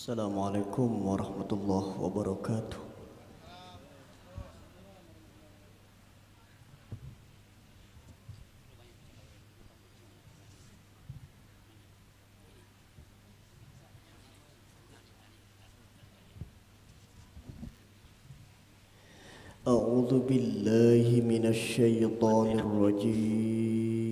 Assalamualaikum warahmatullahi wabarakatuh. A'udzu billahi minasy syaithanir rajim.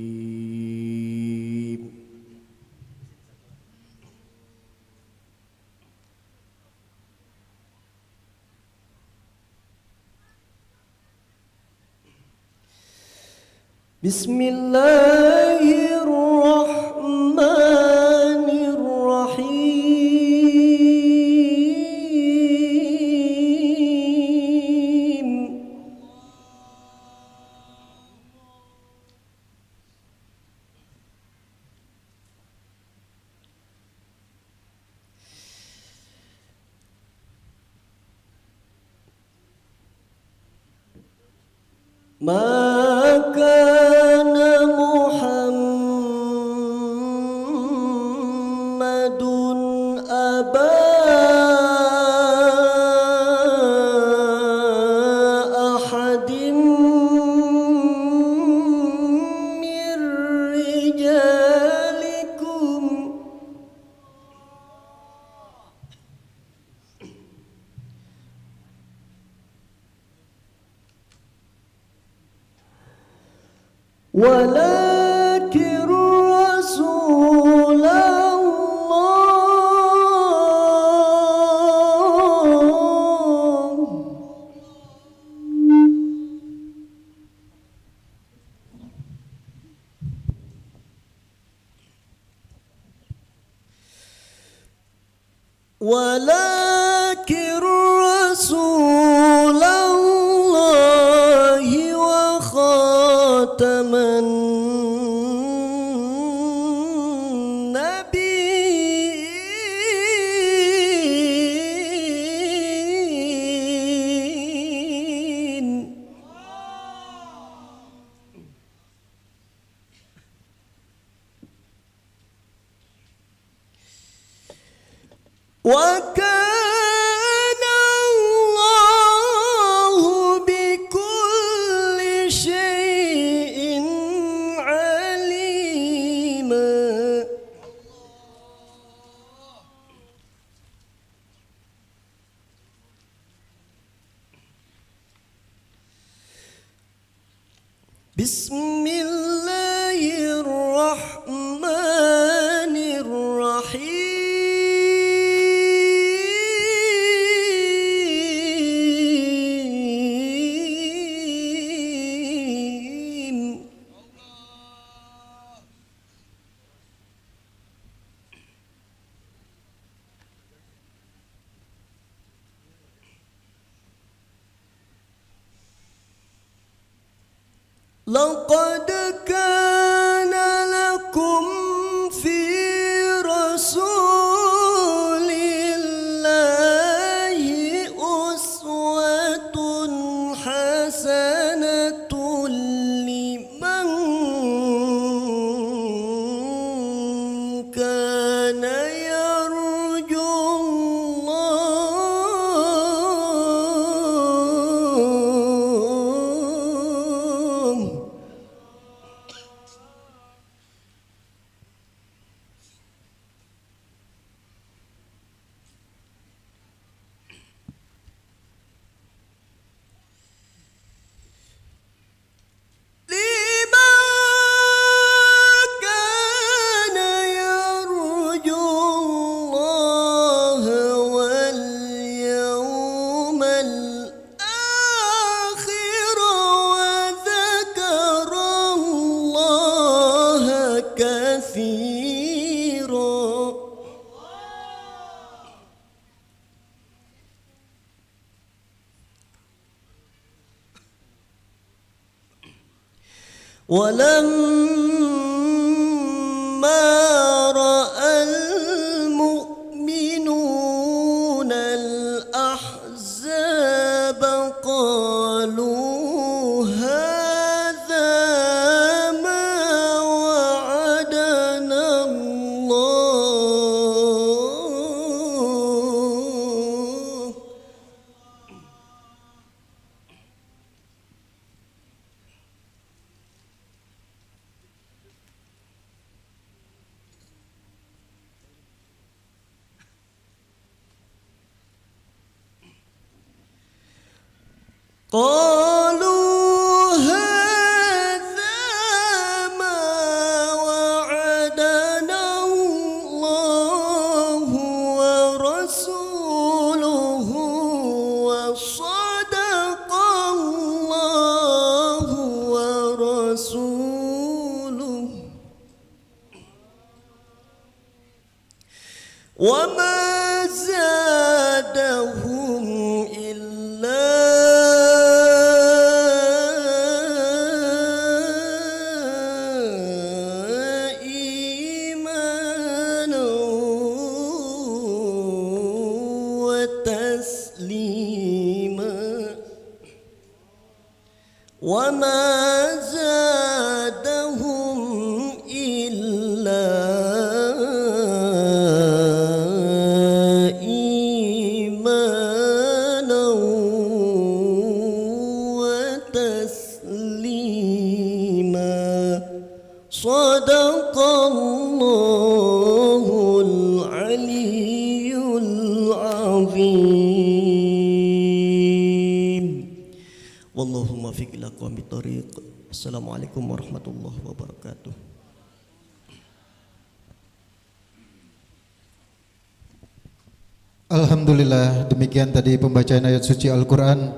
Bismillahirrahmanirrahim. Maka Muhammadun aba ahadim min rijalikum walakin Rasulullah walakin Rasulullah wa khataman nabiyyin wa kana Allahu bikulli syai'in alima. Bismillahirrahmanirrahim. Laqad kana lakum fi Rasulillahi uswatun hasanatun liman kana yarjullah كان يرجو الله واليوم الآخر وذكر الله كثيرا. ولما رأى المؤمنون الأحزاب قالوا هذا ما وعدنا الله قالوا هذا ما وعدنا الله ورسوله وصدق الله ورسوله وما زادهم إلا إيمانا وتسليما وما زادهم إلا إيمانا وتسليما صدق الله العلي العظيم واللهم وفق إلى أقوم الطريق. Assalamualaikum warahmatullahi wabarakatuh. Alhamdulillah, demikian tadi pembacaan ayat suci Al-Quran.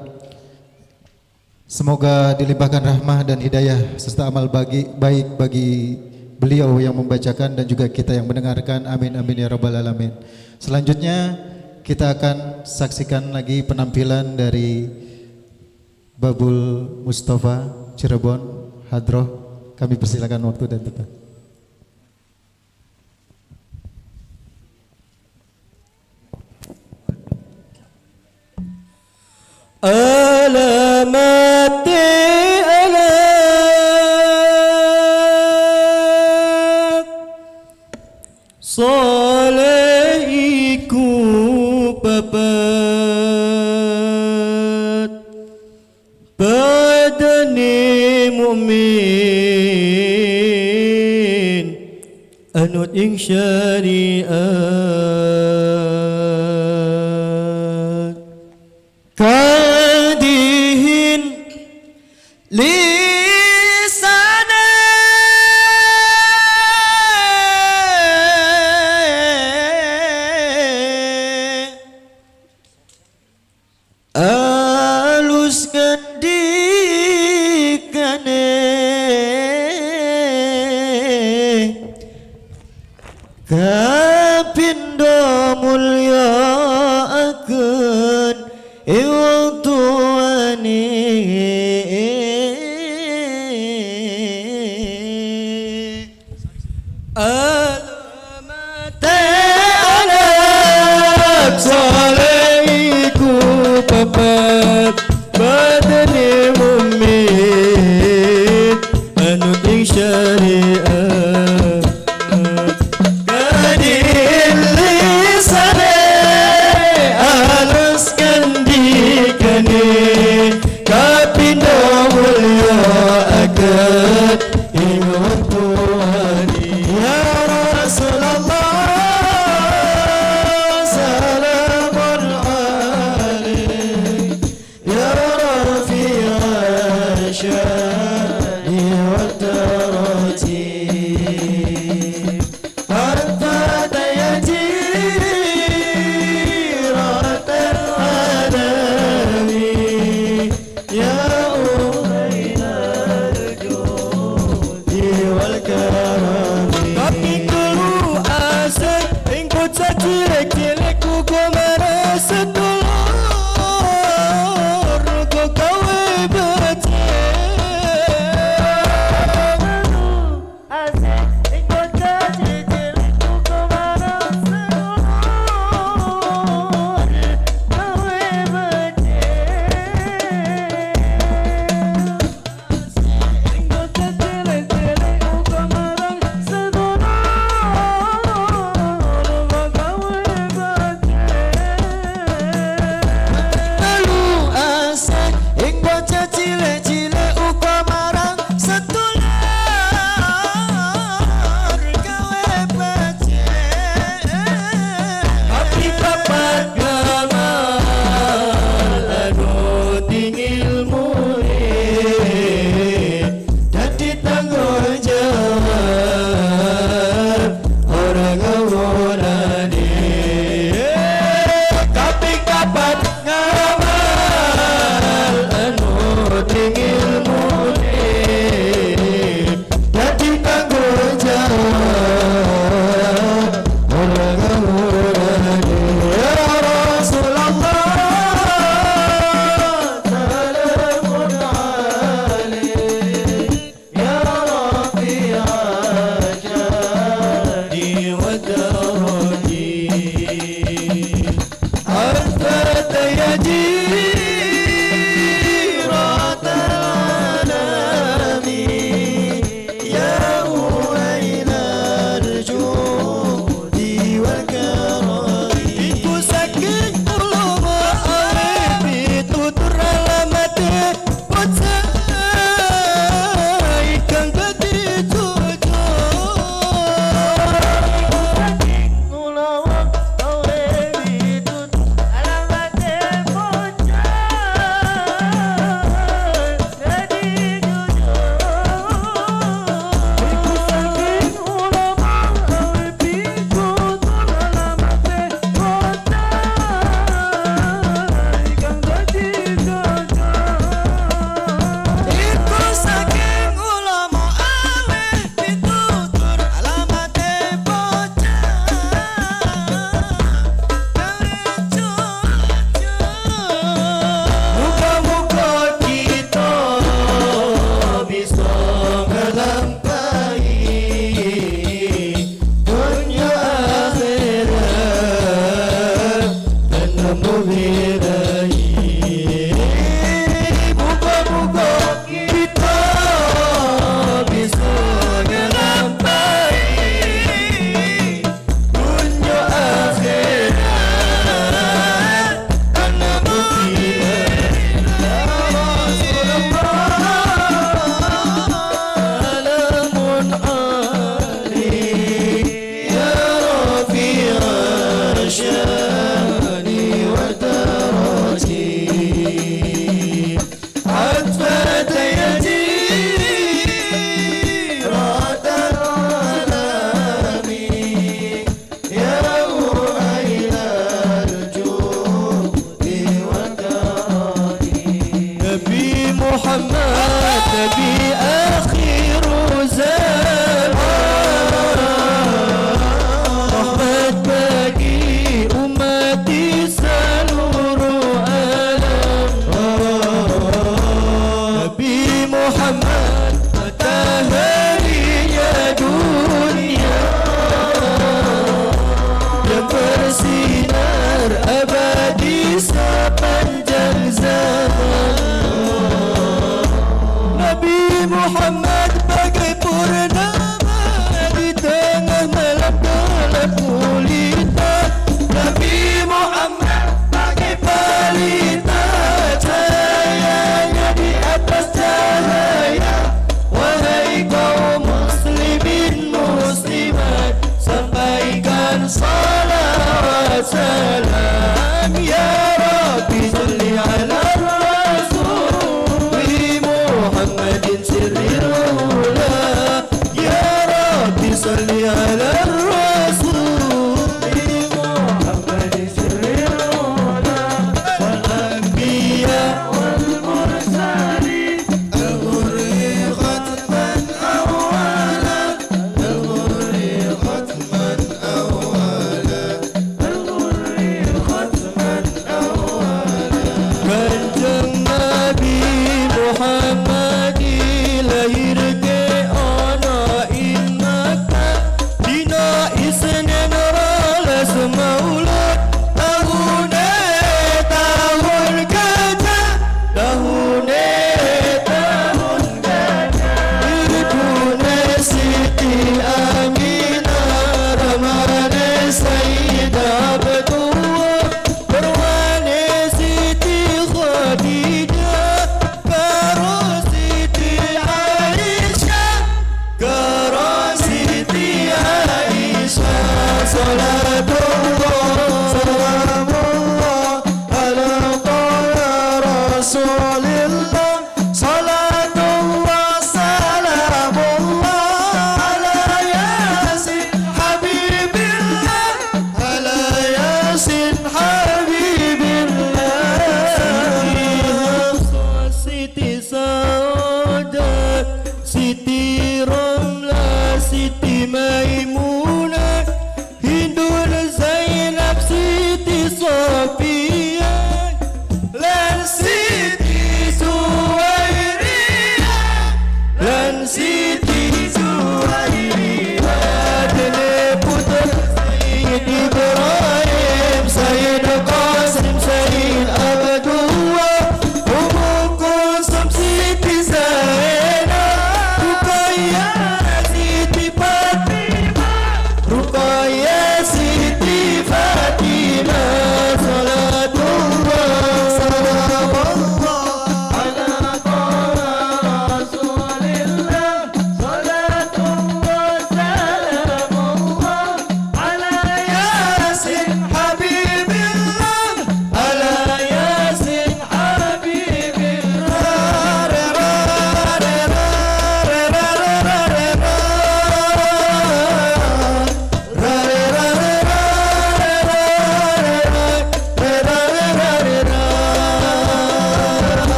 Semoga dilimpahkan rahmah dan hidayah serta amal baik bagi beliau yang membacakan dan juga kita yang mendengarkan. Amin amin ya rabbal alamin. Selanjutnya kita akan saksikan lagi penampilan dari Babul Mustafa Cirebon Hadroh. Kami persilakan waktu dan tempat. Alamat alam solehiku papat badani mu'min anut ing syariat kadihin lisana aluskan dikane kapindo mulya akan iwang tuani alamat anak solehiku papat badani mu'min anut ing syariat kadin lisane aluskan dikane kapindo mulya akan iwang tuani ya Rasulullah salamun alaik ya rafi'a syani wa tarati harfat yati ratal adami ya ubainal judi wal karami tapi dulu asal engkau cacilek-cilek ku gomara sedulur ku kawe asal engkau cacilek ku gomara sedulur kawe purnama di tengah malam gelap gulita, Nabi Muhammad pakai pelita, cahayanya di atas cahaya. Wahai kaum muslimin muslimat, sampaikan salawat salam ya Rabbi salli ala Rasul Muhammadin sirril ula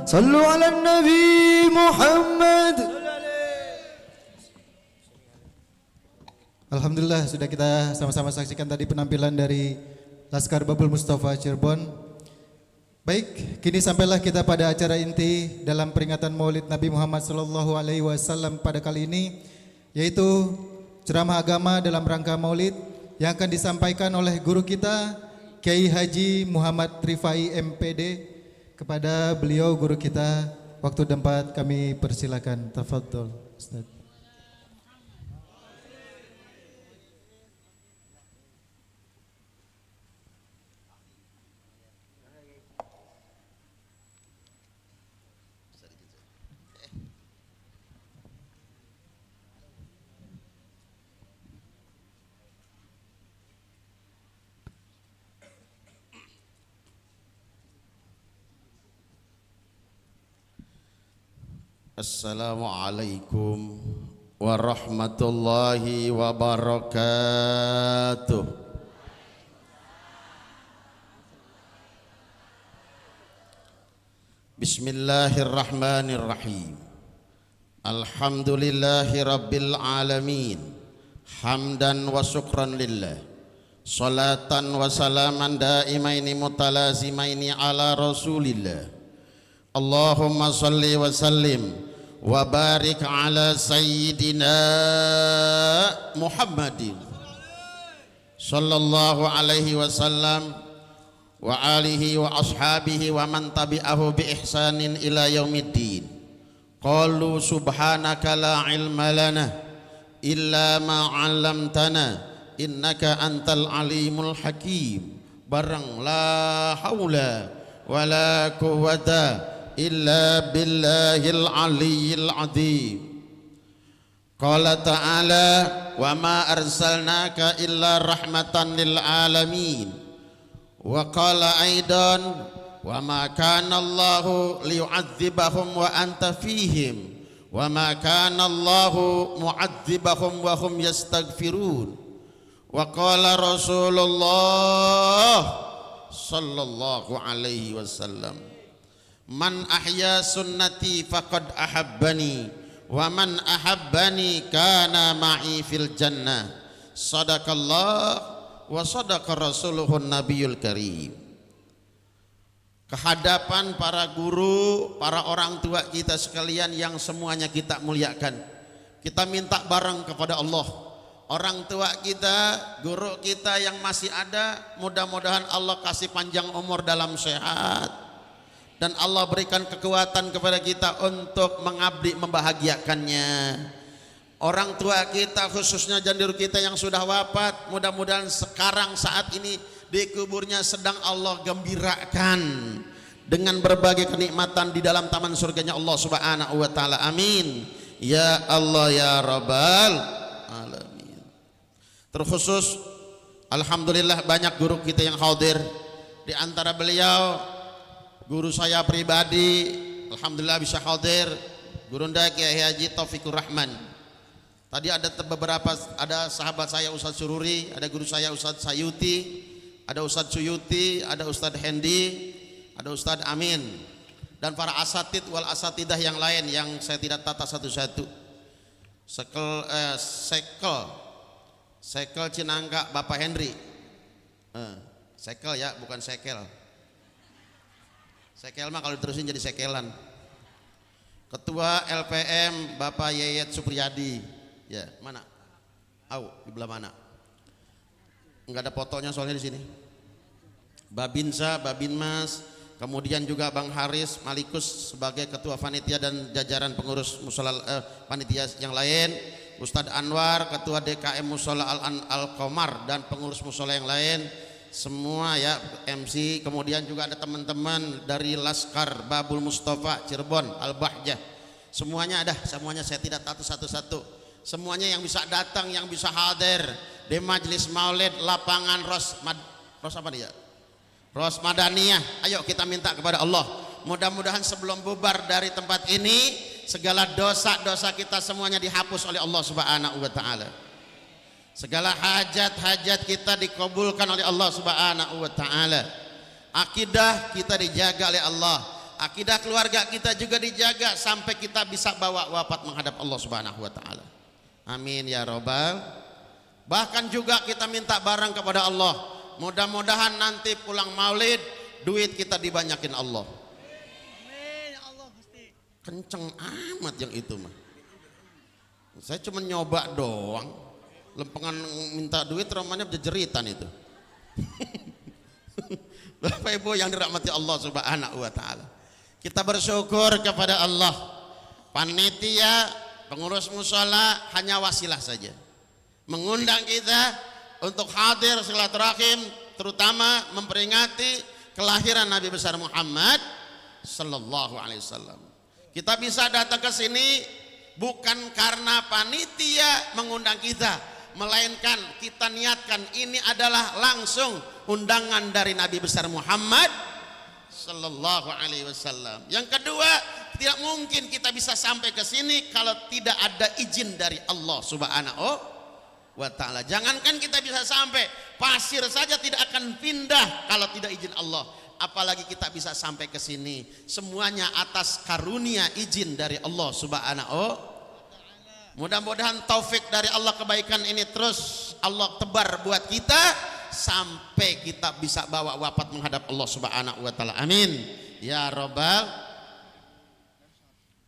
صلوا على النبي محمد. Alhamdulillah sudah kita sama-sama saksikan tadi penampilan dari Laskar Babul Mustafa Cirebon. Baik, kini sampailah kita pada acara inti dalam peringatan Maulid Nabi Muhammad SAW pada kali ini, yaitu ceramah agama dalam rangka Maulid yang akan disampaikan oleh guru kita Kiai Haji Muhammad Rifai MPD. Kepada beliau guru kita, waktu dan tempat kami persilakan. Tafadhol Ustaz. Assalamualaikum warahmatullahi wabarakatuh. Bismillahirrahmanirrahim. Alhamdulillahi rabbil alamin. Hamdan wa syukran lillah. Salatan wa salaman daimaini mutalazimaini ala rasulillah. Allahumma salli wa sallim wa barik ala sayyidina Muhammadin sallallahu alaihi wasallam wa alihi wa ashabihi wa man tabi'ahu bi ihsanin ila yaumiddin. Qalu subhanaka la ilma lana illa ma 'allamtana innaka antal alimul hakim. Barang la haula wala quwwata illa billahil aliyyil azim. Qala ta'ala wa ma arsalnaka illa rahmatan lil alamin. Wa qala aidan wa ma kana Allahu liyu'adzibahum wa anta fihim wa ma kana Allahu mu'adzibahum wa hum yastaghfirun. Wa qala Rasulullah sallallahu alaihi wasallam, man ahya sunnati faqad ahabbani wa man ahabbani kana ma'i fil jannah. Sadaqallah wa sadaqa rasuluhun nabiyul karim. Kehadapan para guru, para orang tua kita sekalian yang semuanya kita muliakan, kita minta bareng kepada Allah. Orang tua kita, guru kita yang masih ada, mudah-mudahan Allah kasih panjang umur dalam sehat dan Allah berikan kekuatan kepada kita untuk mengabdi membahagiakannya. Orang tua kita khususnya jandur kita yang sudah wafat, mudah-mudahan sekarang saat ini di kuburnya sedang Allah gembirakan dengan berbagai kenikmatan di dalam taman surganya Allah Subhanahu wa taala. Amin. Ya Allah ya Rabbal alamin. Terkhusus alhamdulillah banyak guru kita yang hadir. Di antara beliau guru saya pribadi, alhamdulillah bisa hadir, Gurunda Kiai Haji Taufikur Rahman. Tadi ada beberapa, ada sahabat saya Ustadz Sururi, ada guru saya Ustadz Sayuti, ada Ustadz Suyuti, ada Ustadz Hendi, ada Ustadz Amin, dan para asatid wal asatidah yang lain yang saya tidak tata satu-satu. Sekel Cinangka Bapak Henry, sekel ya, bukan sekel. Sekel mah kalau diterusin jadi sekelan. Ketua LPM Bapak Yayat Supriyadi, ya mana? Di belah mana? Enggak ada fotonya soalnya di sini. Babinsa, Babinmas, kemudian juga Bang Haris Malikus sebagai ketua panitia dan jajaran pengurus musola panitia yang lain. Ustadz Anwar ketua DKM Musola Al-Qamar dan pengurus musola yang lain. Semua ya MC, kemudian juga ada teman-teman dari Laskar Babul Mustafa Cirebon Al-Bahjah, semuanya ada, semuanya saya tidak tahu satu-satu, semuanya yang bisa datang, yang bisa hadir di majelis maulid lapangan Ros Madaniyah. Ayo kita minta kepada Allah, mudah-mudahan sebelum bubar dari tempat ini segala dosa-dosa kita semuanya dihapus oleh Allah Subhanahu wa taala. Segala hajat-hajat kita dikabulkan oleh Allah Subhanahu wa taala. Akidah kita dijaga oleh Allah. Akidah keluarga kita juga dijaga sampai kita bisa bawa wafat menghadap Allah Subhanahu wa taala. Amin ya robbal. Bahkan juga kita minta barang kepada Allah. Mudah-mudahan nanti pulang Maulid duit kita dibanyakin Allah. Kenceng amat yang itu mah. Saya cuma nyoba doang. Lempengan minta duit romannya jeritan itu. Bapak Ibu yang dirahmati Allah Subhanahu wa taala. Kita bersyukur kepada Allah. Panitia, pengurus mushola hanya wasilah saja. Mengundang kita untuk hadir silaturahim, terutama memperingati kelahiran Nabi besar Muhammad sallallahu alaihi wasallam. Kita bisa datang ke sini bukan karena panitia mengundang kita, melainkan kita niatkan ini adalah langsung undangan dari Nabi besar Muhammad sallallahu alaihi wasallam. Yang kedua, tidak mungkin kita bisa sampai ke sini kalau tidak ada izin dari Allah Subhanahu wa taala. Jangankan kita bisa sampai, pasir saja tidak akan pindah kalau tidak izin Allah. Apalagi kita bisa sampai ke sini, semuanya atas karunia izin dari Allah Subhanahu. Mudah-mudahan taufik dari Allah, kebaikan ini terus Allah tebar buat kita sampai kita bisa bawa wafat menghadap Allah Subhanahu wa taala. Amin ya robbal.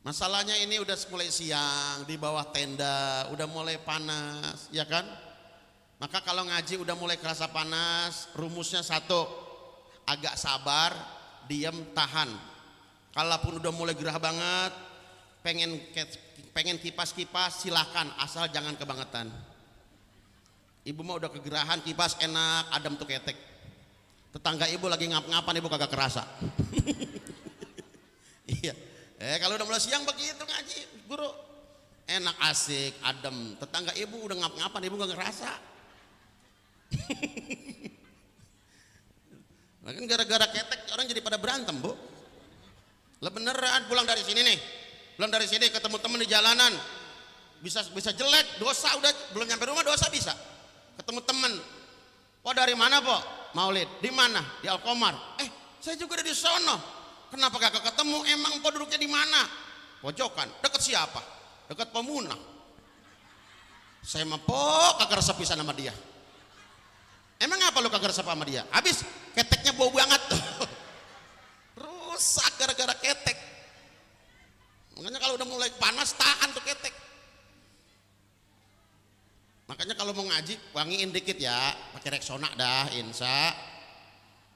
Masalahnya ini udah mulai siang, di bawah tenda udah mulai panas, ya kan? Maka kalau ngaji udah mulai kerasa panas, rumusnya satu, agak sabar, diam, tahan. Kalaupun udah mulai gerah banget, pengen kipas-kipas, silahkan, asal jangan kebangetan. Ibu mah udah kegerahan, kipas enak, adem tuh ketek. Tetangga ibu lagi ngap-ngapan, ibu kagak kerasa. Iya. Kalau udah mulai siang begitu ngaji, guru, enak, asik, adem. Tetangga ibu udah ngap-ngapan, ibu gak ngerasa. Nah, kan gara-gara ketek orang jadi pada berantem, Bu. Lah beneran, pulang dari sini nih, pulang dari sini ketemu temen di jalanan, bisa jelek, dosa, udah belum nyampe rumah dosa bisa. Ketemu temen, "Po dari mana, Po?" "Maulid." "Di mana?" "Di Alkomar." Saya juga ada di sono." "Kenapa gak ketemu? Emang Po duduknya di mana?" "Pojokan." "Deket siapa?" "Deket Pemunah." Saya mah, "Po kagak resep pisan sama dia." "Emang apa lu kagak resep sama dia?" "Habis keteknya bau banget." Rusak gara-gara ketek. Makanya kalau udah mulai panas tahan tuh ketek. Makanya kalau mau ngaji wangiin dikit ya, pakai Rexona dah insya.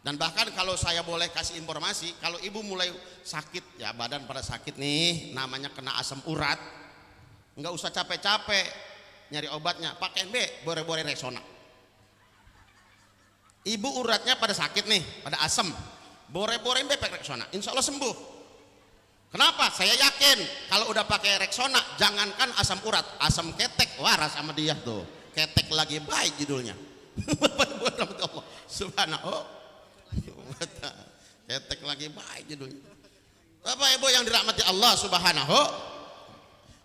Dan bahkan kalau saya boleh kasih informasi, kalau ibu mulai sakit ya, badan pada sakit nih, namanya kena asam urat, nggak usah capek-capek nyari obatnya, pakai bore-bore Rexona. Ibu uratnya pada sakit nih, pada asam, bore-bore pakai Rexona, insya Allah sembuh. Kenapa? Saya yakin kalau udah pakai Rexona, jangankan asam urat, asam ketek waras sama dia tuh. Ketek lagi baik judulnya. Buat Allah Subhanahu. Ketek lagi baik judulnya. Bapak Ibu yang dirahmati Allah Subhanahu.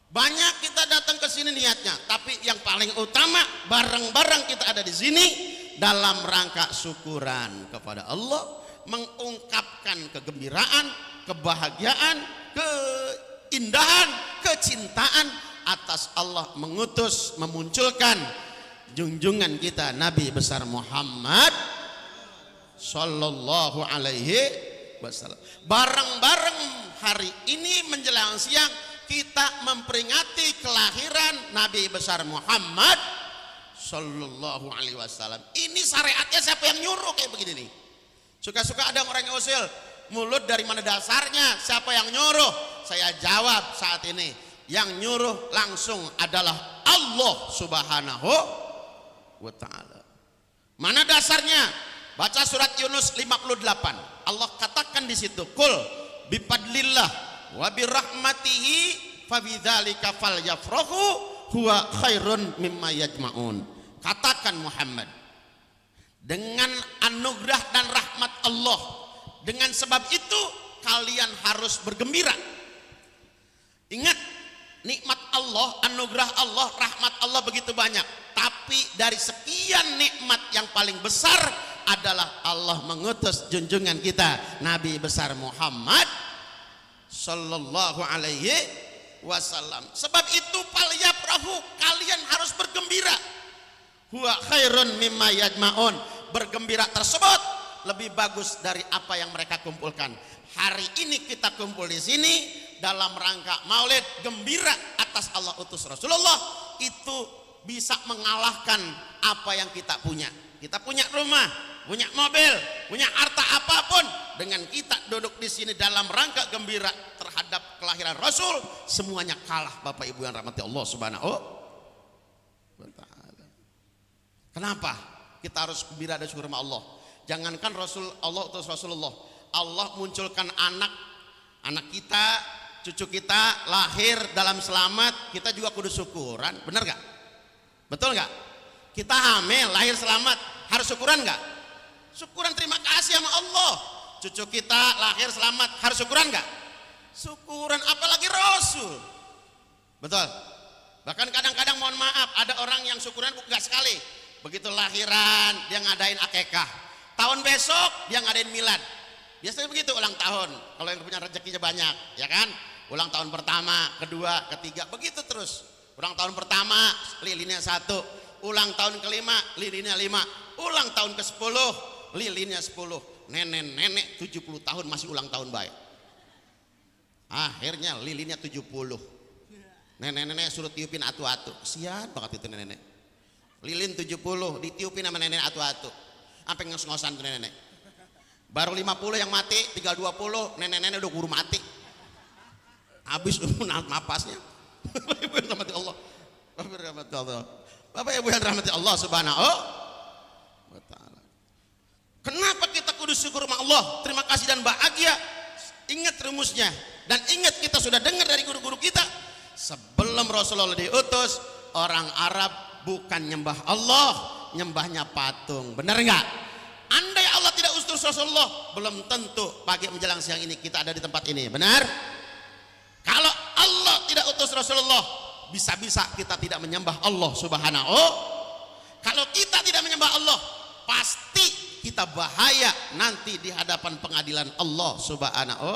Banyak kita datang ke sini niatnya, tapi yang paling utama bareng-bareng kita ada di sini dalam rangka syukuran kepada Allah, mengungkapkan kegembiraan, kebahagiaan, keindahan, kecintaan atas Allah mengutus, memunculkan junjungan kita Nabi besar Muhammad sallallahu alaihi wasallam. Bareng-bareng hari ini menjelang siang kita memperingati kelahiran Nabi besar Muhammad sallallahu alaihi wasallam. Ini syariatnya siapa yang nyuruh kayak begini nih? Suka-suka ada orang yang usil, mulut dari mana dasarnya? Siapa yang nyuruh? Saya jawab saat ini, yang nyuruh langsung adalah Allah Subhanahu wa ta'ala. Mana dasarnya? Baca surat Yunus 58. Allah katakan di situ, "Qul bifadlillah wa birahmatihi fabidzalika falyafrahu huwa khairun mimma yajma'un." Katakan Muhammad, dengan anugerah dan rahmat Allah, dengan sebab itu kalian harus bergembira. Ingat, nikmat Allah, anugerah Allah, rahmat Allah begitu banyak. Tapi dari sekian nikmat yang paling besar adalah Allah mengutus junjungan kita Nabi besar Muhammad sallallahu alaihi wasallam. Sebab itu falyafrahu, kalian harus bergembira. Huwa khairun mimma yajma'un, bergembira tersebut lebih bagus dari apa yang mereka kumpulkan. Hari ini kita kumpul di sini dalam rangka Maulid, gembira atas Allah utus Rasulullah, itu bisa mengalahkan apa yang kita punya. Kita punya rumah, punya mobil, punya harta apapun, dengan kita duduk di sini dalam rangka gembira terhadap kelahiran Rasul, semuanya kalah Bapak Ibu yang rahmati Allah Subhanahu wa taala. Kenapa? Kita harus gembira dan syukur sama Allah. Jangankan Rasul, Allah utus Rasulullah, Allah munculkan anak kita, cucu kita lahir dalam selamat, kita juga kudu syukuran. Benar gak? Betul gak? Kita hamil lahir selamat, harus syukuran gak? Syukuran, terima kasih sama Allah. Cucu kita lahir selamat, harus syukuran gak? Syukuran, apalagi Rasul. Betul. Bahkan kadang-kadang mohon maaf, ada orang yang syukuran gak sekali. Begitu lahiran dia ngadain akekah, tahun besok dia ngadain milad. Biasanya begitu ulang tahun, kalau yang punya rezekinya banyak, ya kan? Ulang tahun pertama, kedua, ketiga, begitu terus. Ulang tahun pertama lilinnya 1, ulang tahun kelima lilinnya 5, ulang tahun ke-10 lilinnya 10. Nenek-nenek 70 tahun masih ulang tahun baik. Akhirnya lilinnya 70. Nenek-nenek suruh tiupin atu-atu. Kasihan banget itu nenek. Lilin 70 ditiupin sama nenek atu-atu. Sampai ngos-ngosan tuh nenek. Baru 50 yang mati, tinggal 20, nenek-nenek udah keburu mati. Habis napasnya. Bapak Ibu yang rahmati Allah. Bapak Ibu yang rahmati Allah Subhanahu wa taala. Kenapa kita kudu syukur sama Allah, terima kasih dan bahagia? Ingat rumusnya, dan ingat kita sudah dengar dari guru-guru kita, sebelum Rasulullah diutus, orang Arab bukan nyembah Allah, nyembahnya patung. Benar enggak? Andai Allah tidak utus Rasulullah, belum tentu pagi menjelang siang ini kita ada di tempat ini. Benar? Kalau Allah tidak utus Rasulullah, bisa-bisa kita tidak menyembah Allah Subhanahu. Kalau kita tidak menyembah Allah, pasti kita bahaya nanti di hadapan pengadilan Allah Subhanahu.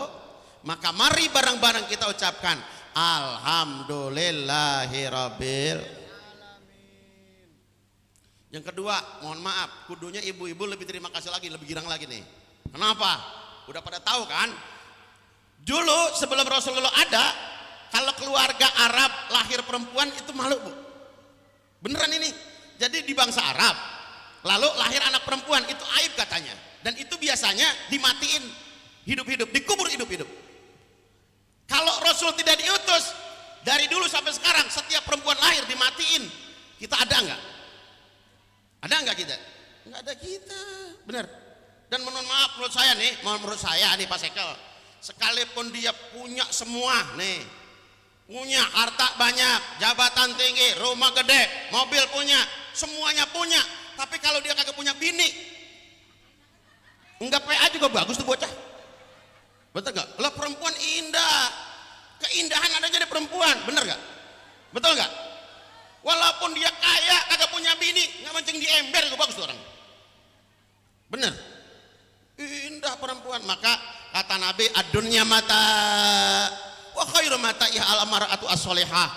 Maka mari bareng-bareng kita ucapkan alhamdulillahirabbil. Yang kedua, mohon maaf, kudunya ibu-ibu lebih terima kasih lagi, lebih girang lagi nih. Kenapa? Udah pada tahu kan? Dulu sebelum Rasulullah ada, kalau keluarga Arab lahir perempuan itu malu, Bu. Beneran ini. Jadi di bangsa Arab, lalu lahir anak perempuan itu aib katanya. Dan itu biasanya dimatiin hidup-hidup, dikubur hidup-hidup. Kalau Rasul tidak diutus, dari dulu sampai sekarang setiap perempuan lahir dimatiin. Kita ada enggak? Ada enggak kita? Enggak ada kita. Benar. Dan mohon maaf, menurut saya nih Pak Sekel, sekalipun dia punya semua nih, punya harta banyak, jabatan tinggi, rumah gede, mobil punya, semuanya punya, tapi kalau dia kagak punya bini, enggak PA juga bagus tuh bocah. Betul gak? Lah perempuan indah, keindahan adanya di perempuan, bener gak? Betul gak? Walaupun dia kaya kagak punya bini, nggak mancing di ember juga bagus tuh orang. Bener? Indah perempuan. Maka kata Nabi, ad-dunya mata wa khairu mata'iha al-mar'atu as-solihah.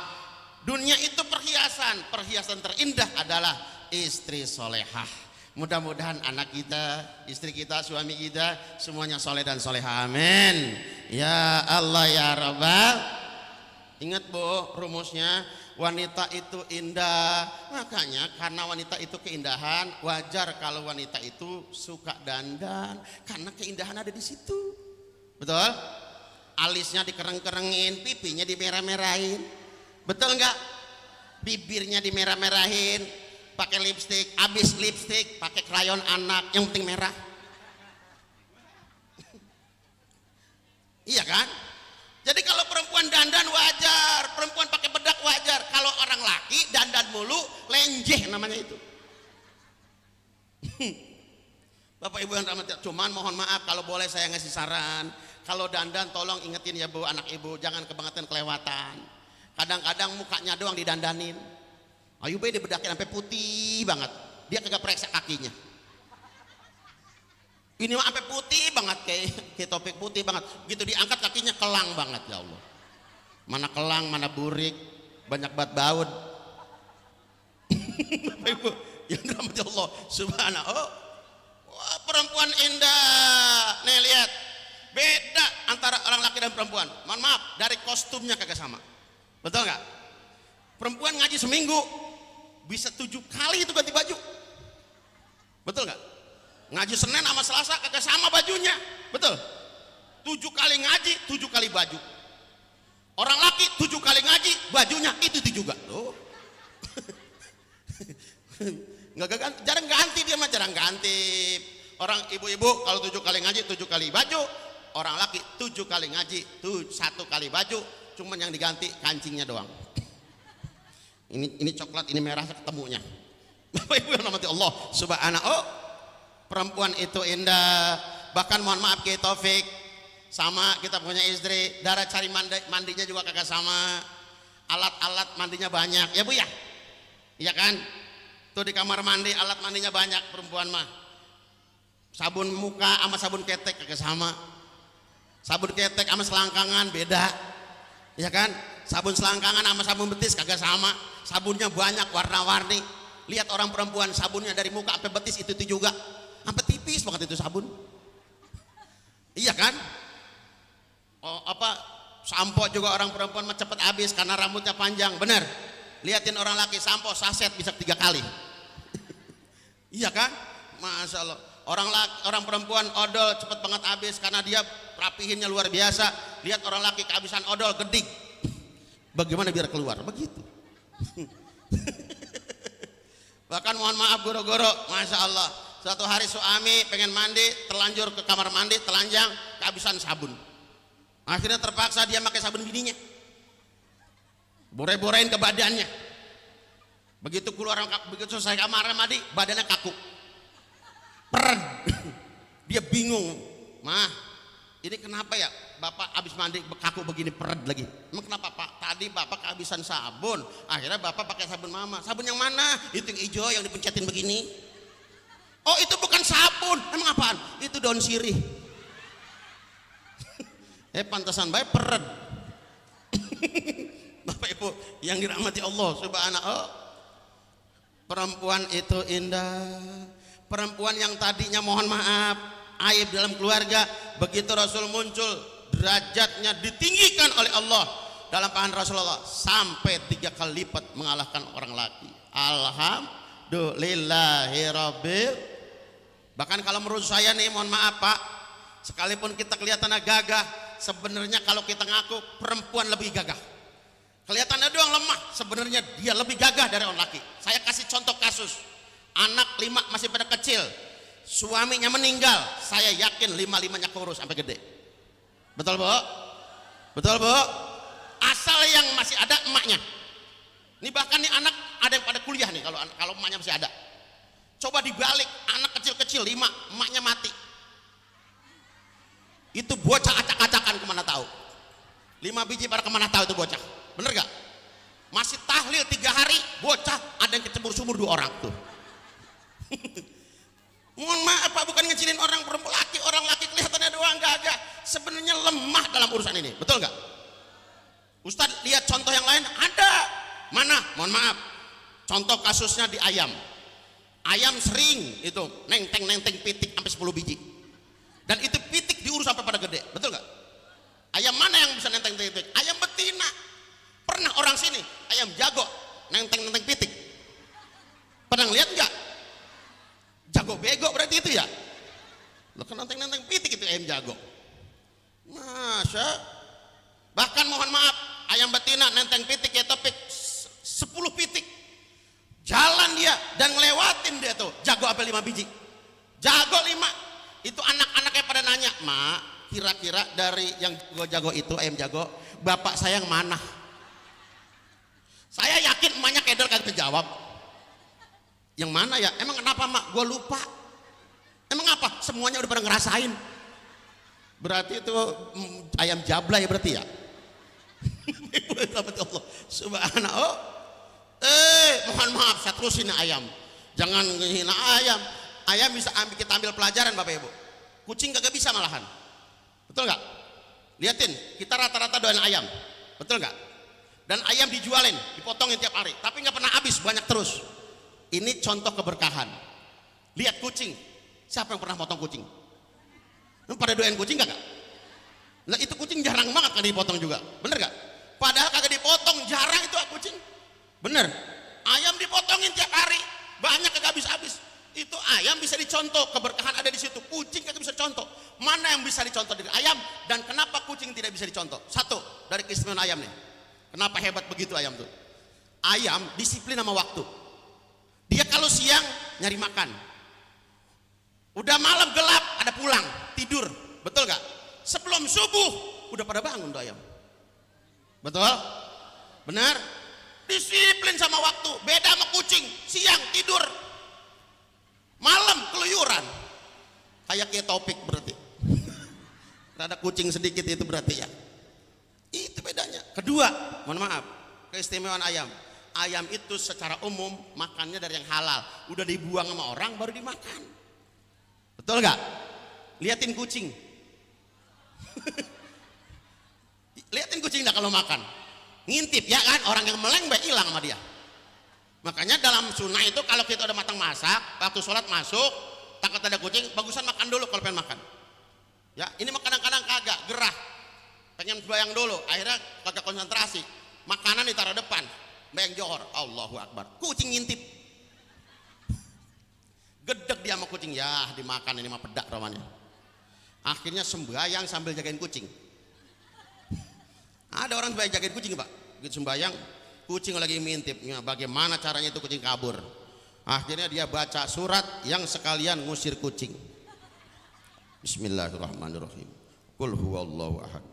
Dunia itu perhiasan, perhiasan terindah adalah istri solehah. Mudah-mudahan anak kita, istri kita, suami kita semuanya soleh dan solehah. Amin. Ya Allah ya Rabbal. Ingat Bu, rumusnya wanita itu indah. Makanya karena wanita itu keindahan, wajar kalau wanita itu suka dandan, karena keindahan ada di situ. Betul? Alisnya dikereng-kerengin, pipinya dimerah-merahin. Betul enggak? Bibirnya dimerah-merahin, pakai lipstik, habis lipstik pakai krayon anak, yang penting merah. Iya kan? Jadi kalau perempuan dandan wajar, perempuan pakai bedak wajar. Kalau orang laki dandan mulu, lenjeh namanya itu. Bapak Ibu yang rahmat, cuman mohon maaf kalau boleh saya ngasih saran. Kalau dandan tolong ingetin ya Bu, anak Ibu, jangan kebangetan kelewatan. Kadang-kadang mukanya doang didandanin. Ayo be dibedakin sampai putih banget. Dia kagak periksa kakinya. Ini mah sampai putih banget kayak topik putih banget. Gitu diangkat kakinya kelang banget ya Allah. Mana kelang, mana burik, banyak banget baut. Bapak Ibu yang dirahmati Allah Subhanahu. Wah, perempuan indah. Nih lihat. Beda antara orang laki dan perempuan. Mohon maaf, dari kostumnya kagak sama. Betul nggak? Perempuan ngaji seminggu bisa 7 kali itu ganti baju. Betul nggak? Ngaji Senin sama Selasa kagak sama bajunya. Betul? 7 kali ngaji, 7 kali baju. Orang laki 7 kali ngaji, bajunya itu juga. Tuh. Jarang ganti dia mah, jarang ganti. Orang ibu-ibu kalau 7 kali ngaji 7 kali baju, orang laki 7 kali ngaji 1 kali baju, cuman yang diganti kancingnya doang. Ini coklat, ini merah ketemunya. Bapak Ibu yang dirahmati Allah Subhanahu. Perempuan itu indah. Bahkan mohon maaf Kiai Taufik, sama kita punya istri, darah cari mandinya juga kagak sama. Alat-alat mandinya banyak, ya Bu ya? Iya kan? Tuh di kamar mandi alat mandinya banyak perempuan mah. Sabun muka sama sabun ketek kagak sama. Sabun ketek sama selangkangan beda. Ya kan? Sabun selangkangan sama sabun betis kagak sama. Sabunnya banyak warna-warni. Lihat orang perempuan sabunnya dari muka sampai betis itu juga. Sampai tipis banget itu sabun. Iya kan? Oh, sampo juga orang perempuan mah cepet habis karena rambutnya panjang. Bener. Lihatin orang laki sampo saset bisa 3 kali. Iya kan? Masya Allah. Orang perempuan odol cepet banget habis karena dia rapihinnya luar biasa. Lihat orang laki kehabisan odol gedik. Bagaimana biar keluar? Begitu. Bahkan mohon maaf goro-goro, Masya Allah, suatu hari suami pengen mandi, terlanjur ke kamar mandi, telanjang, kehabisan sabun. Akhirnya terpaksa dia pakai sabun bininya, bore-borein ke badannya. Begitu selesai kamar mandi, badannya kaku, peren. Dia bingung, mah ini kenapa ya bapak habis mandi kaku begini, peret lagi. Emang kenapa Pak? Tadi bapak kehabisan sabun, akhirnya bapak pakai sabun mama. Sabun yang mana? Itu yang hijau yang dipencetin begini. Oh itu bukan sabun, emang apaan? Itu daun sirih. Pantasan baik peret. Bapak Ibu yang dirahmati Allah Subhanahu. Perempuan itu indah. Perempuan yang tadinya mohon maaf aib dalam keluarga, begitu Rasul muncul, derajatnya ditinggikan oleh Allah dalam pahan Rasulullah sampai 3 kali lipat mengalahkan orang laki. Alhamdulillahirabbil. Bahkan kalau menurut saya nih, mohon maaf Pak, sekalipun kita kelihatannya gagah, sebenarnya kalau kita ngaku perempuan lebih gagah. Kelihatannya doang lemah, sebenarnya dia lebih gagah dari orang laki. Saya kasih contoh kasus, anak 5 masih pada kecil, suaminya meninggal, saya yakin 5-5-nya kurus sampai gede. Betul Bu? Betul Bu? Asal yang masih ada emaknya. Ini bahkan nih anak ada yang pada kuliah nih kalau emaknya masih ada. Coba dibalik, anak kecil-kecil 5, emaknya mati. Itu bocah acak-acakan kemana tahu. 5 biji pada kemana tahu itu bocah. Bener gak? Masih tahlil 3 hari, bocah ada yang kecebur sumur 2 orang tuh. Mohon maaf Pak, bukan ngecilin orang perempuan laki, orang laki kelihatannya doang gagah, sebenarnya lemah dalam urusan ini. Betul nggak? Ustadz lihat contoh yang lain ada. Mana? Mohon maaf. Contoh kasusnya di ayam. Ayam sering itu nenteng pitik sampai 10 biji. Dan itu pitik diurus sampai pada gede. Betul nggak? Ayam mana yang bisa nenteng pitik? Ayam betina. Pernah orang sini ayam jago nenteng pitik. Pernah lihat nggak? Jago bego berarti itu ya. Lo kan nenteng pitik itu ayam jago. Masya. Bahkan mohon maaf, ayam betina nenteng pitik ya topik 10 pitik. Jalan dia dan ngelewatin dia tuh. Jago apa 5 biji? Jago 5. Itu anak-anaknya pada nanya, "Mak, kira-kira dari yang jago itu ayam jago, bapak saya yang mana?" Saya yakin emaknya kedel kagak terjawab. Yang mana ya? Emang kenapa Mak? Gue lupa. Emang apa? Semuanya udah pada ngerasain. Berarti itu ayam jablay berarti ya. Allah Subhanahu. Mohon maaf, saya terusin ayam. Jangan menghina ayam. Ayam bisa kita ambil pelajaran Bapak Ibu. kucing kagak bisa malahan. Betul nggak? Liatin, kita rata-rata doyan ayam, betul nggak? Dan ayam dijualin, dipotongin tiap hari, tapi nggak pernah habis, banyak terus. Ini contoh keberkahan. Lihat kucing, siapa yang pernah potong kucing? Pada doyan kucing kagak? Nah itu kucing jarang banget kan dipotong juga, bener gak? Padahal kagak dipotong, jarang itu kucing. Bener, ayam dipotongin tiap hari, banyak kagak habis-habis. Itu ayam bisa dicontoh, keberkahan ada di situ. Kucing kagak bisa dicontoh. Mana yang bisa dicontoh dari ayam dan kenapa kucing tidak bisa dicontoh? Satu, dari keistimewaan ayam nih. Kenapa hebat begitu ayam tuh? Ayam disiplin sama waktu. Dia kalau siang nyari makan. Udah malam gelap ada pulang, tidur. Betul gak? Sebelum subuh udah pada bangun tuh ayam. Betul? Benar? Disiplin sama waktu. Beda sama kucing, siang tidur, malam keluyuran. Kayak Topik berarti. Ada kucing sedikit itu berarti ya. Itu bedanya. Kedua, mohon maaf, keistimewaan ayam. Ayam itu secara umum makannya dari yang halal. Udah dibuang sama orang baru dimakan. Betul gak? Liatin kucing. Liatin kucing dah kalau makan. Ngintip ya kan, orang yang meleng baik hilang sama dia. Makanya dalam sunnah itu kalau kita udah matang masak, waktu sholat masuk, takut ada kucing, bagusan makan dulu kalau pengen makan. Ya, ini kadang-kadang kagak gerah. Pengen bayang dulu, akhirnya kagak konsentrasi. Makanan ditaruh depan, bayang johor, Allahu Akbar. Kucing ngintip. Gedek dia sama kucing, ya dimakan ini mah pedak ramanya. Akhirnya sembayang sambil jagain kucing. Ada orang sembayang jagain kucing pak, begitu sembayang kucing lagi mintip. Ya, bagaimana caranya itu kucing kabur? Akhirnya dia baca surat yang sekalian ngusir kucing. Bismillahirrahmanirrahim. Qul huwallahu ahad,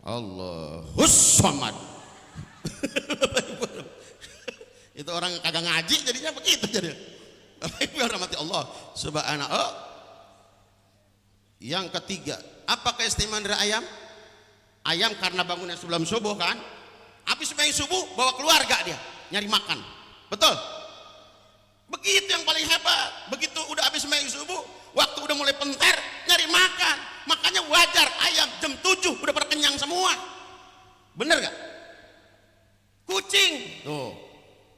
Allahus samad. Itu orang kagak ngaji jadinya begitu jadi. Ibu yang rahmati Allah subhanahu. Yang ketiga, apa keistimewaan dari ayam? Ayam karena bangunnya sebelum subuh kan, habis sembahyang subuh bawa keluarga dia nyari makan, betul? Begitu yang paling hebat. Begitu udah habis sembahyang subuh, waktu udah mulai penter nyari makan. Makanya wajar ayam jam 7 udah pada kenyang semua, bener gak? Kucing tuh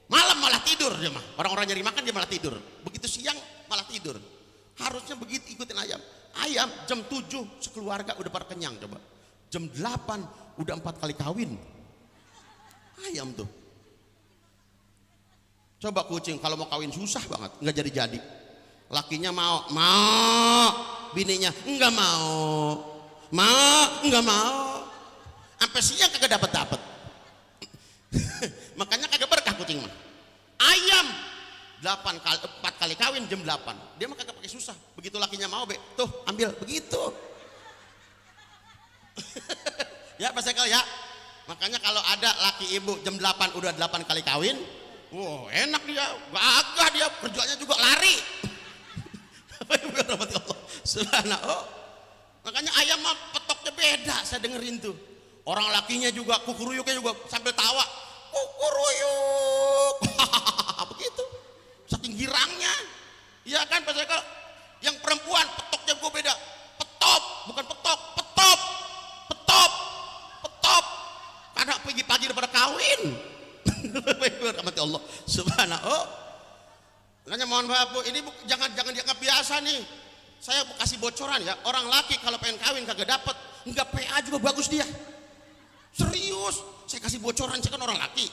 malam malah tidur dia mah. Orang-orang nyari makan dia malah tidur. Begitu siang malah tidur. Harusnya begitu ikutin ayam. Ayam jam 7 sekeluarga udah pada kenyang coba. Jam 8 udah 4 kali kawin. Ayam tuh. Coba kucing kalau mau kawin susah banget, nggak jadi-jadi. Lakinya mau, bininya enggak mau, enggak mau. Sampai siang kagak dapat. Makanya kagak berkah kucing mah. Ayam 4 kali kawin jam 8. Dia mah kagak pakai susah. Begitu lakinya mau, tuh ambil begitu. Ya Pak Sekal ya. Makanya kalau ada laki ibu jam 8 udah 8 kali kawin, wow enak dia, gagah dia, kerjanya juga lari. Subhanallah. Makanya ayam mah petoknya beda, saya dengerin tuh. Orang lakinya juga kukuruyuknya juga sambil tawa, kukuruyuk. Begitu. Saking girangnya. Iya kan Pak Sekal? Yang perempuan petoknya gue beda. Petop, bukan petok, petop. Karena pagi-pagi udah pada kawin. Rahmati Allah subhanahu. Makanya mohon maaf Bu, ini jangan dianggap biasa nih. Saya kasih bocoran ya, orang laki kalau pengen kawin kagak dapet, enggak PA juga bagus dia. Serius, saya kasih bocoran, saya kan orang laki.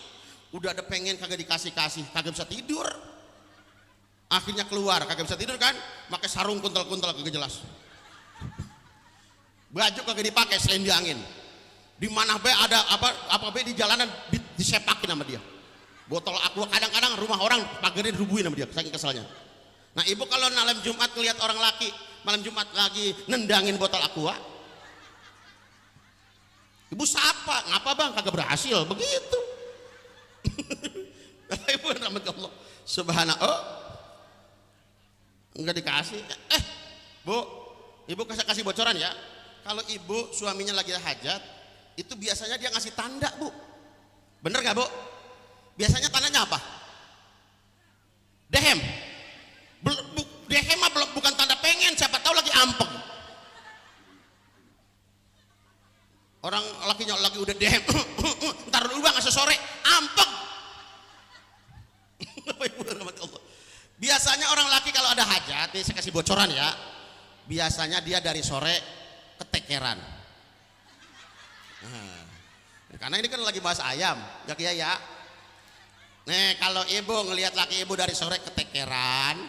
Udah ada pengen kagak dikasih-kasih, kagak bisa tidur. Akhirnya keluar, kagak bisa tidur kan, pakai sarung kuntal-kuntal kagak jelas. Baju kagak dipakai, selain di angin. Di mana be ada apa be di jalanan disepakin sama dia. Botol aqua kadang-kadang rumah orang pagarnya dirubuhin sama dia, saking keselnya. Nah ibu kalau malam Jumat ngeliat orang laki malam Jumat lagi nendangin botol aqua, ibu sapa, ngapa bang kagak berhasil begitu. Ibu rahmat Allah subhanahu. Enggak dikasih. Bu, ibu kasih bocoran ya. Kalau ibu suaminya lagi hajat, itu biasanya dia ngasih tanda Bu. Bener gak Bu? Biasanya tandanya apa? Dehem. Dehem mah bukan tanda pengen, siapa tahu lagi ampeng. Orang lakinya lagi udah dehem, ntar dulu bang, sore ampek. Biasanya orang laki kalau ada hajat, nih saya kasih bocoran ya. Biasanya dia dari sore ketekeran. Nah, karena ini kan lagi bahas ayam, ya Kiai ya. Nih kalau ibu ngelihat laki ibu dari sore ketekeran,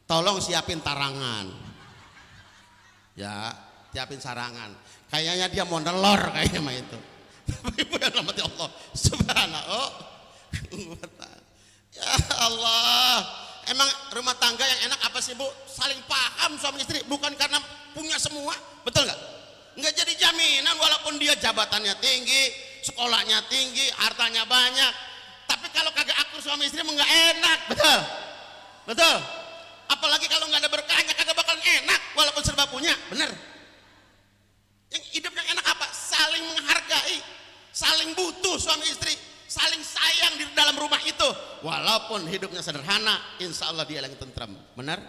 tolong siapin tarangan. Ya, siapin sarangan. Kayaknya dia mau nelor kayaknya mah itu. Ibu yang rahmati Allah subhanahu. Ya Allah, emang rumah tangga yang enak apa sih Bu? Saling paham suami istri, bukan karena punya semua, betul nggak? Nggak jadi jaminan walaupun dia jabatannya tinggi, sekolahnya tinggi, hartanya banyak. Tapi kalau kagak akur suami istri nggak enak, betul? Betul? Apalagi kalau nggak ada berkahnya kagak bakalan enak walaupun serba punya, bener? Yang hidup yang enak apa? Saling menghargai, saling butuh suami istri, saling sayang di dalam rumah itu. Walaupun hidupnya sederhana, insya Allah dia yang tentram. Benar?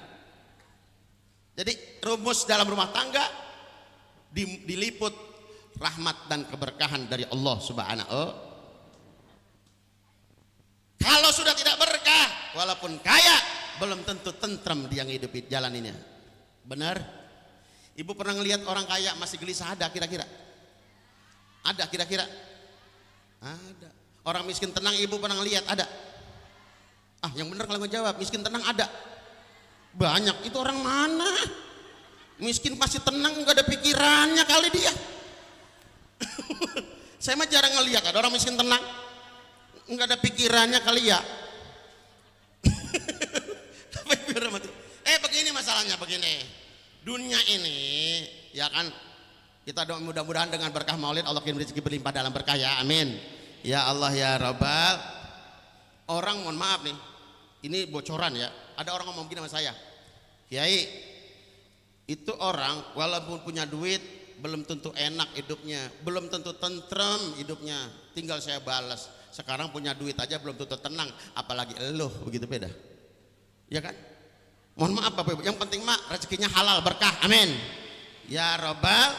Jadi rumus dalam rumah tangga diliput rahmat dan keberkahan dari Allah Subhanahu. Kalau sudah tidak berkah, walaupun kaya, belum tentu tentram dia ngidupin jalaninnya. Benar? Ibu pernah ngelihat orang kaya masih gelisah, ada kira-kira? Ada kira-kira? Ada. Orang miskin tenang ibu pernah ngelihat, ada? Ah, yang benar kalau ngejawab, miskin tenang ada? Banyak. Itu orang mana? Miskin pasti tenang, nggak ada pikirannya kali dia. Saya mah jarang ngelihat ada orang miskin tenang, nggak ada pikirannya kali ya. Begini masalahnya, begini. Dunia ini, ya kan, kita doa mudah-mudahan dengan berkah maulid Allah kirim rezeki berlimpah dalam berkah ya, amin. Ya Allah ya Rabbal. Orang mohon maaf nih, ini bocoran ya. Ada orang ngomong gini sama saya, Kiai, itu orang walaupun punya duit belum tentu enak hidupnya, belum tentu tentrem hidupnya. Tinggal saya balas, sekarang punya duit aja belum tentu tenang, apalagi eluh, begitu beda. Ya kan? Mohon maaf Bapak Ibu, yang penting mah rezekinya halal berkah, amin. Ya Rabbal.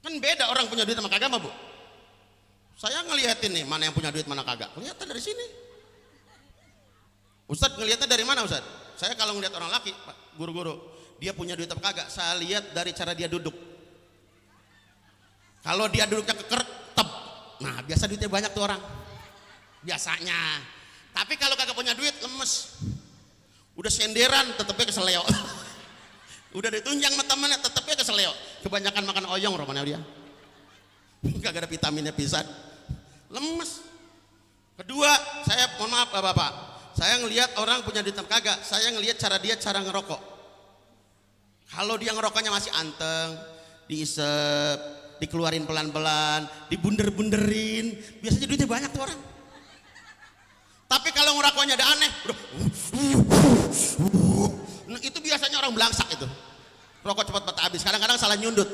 Kan beda orang punya duit sama kagak mah Bu. Saya ngeliatin nih mana yang punya duit mana kagak. Kelihatan dari sini. Ustadz ngelihatnya dari mana Ustadz? Saya kalau ngelihat orang laki, Pak guru-guru, dia punya duit apa kagak, saya lihat dari cara dia duduk. Kalau dia duduknya keker, tep. Nah biasa duitnya banyak tuh orang. Biasanya. Tapi kalau kagak punya duit, lemes. Udah senderan tetepnya keseleo. Udah ditunjang sama temennya tetepnya keseleo. Kebanyakan makan oyong romanya dia. Kagak ada vitaminnya pisan. Lemes. Kedua, saya mohon maaf Bapak, saya ngelihat orang punya duit kagak, saya ngelihat cara ngerokok. Kalau dia ngerokoknya masih anteng, diisep, dikeluarin pelan-pelan, dibunder-bunderin, biasanya duitnya banyak tuh orang. Tapi kalau ngerokoknya ada aneh, nah, itu biasanya orang belangsak itu. Rokok cepat habis, kadang-kadang salah nyundut.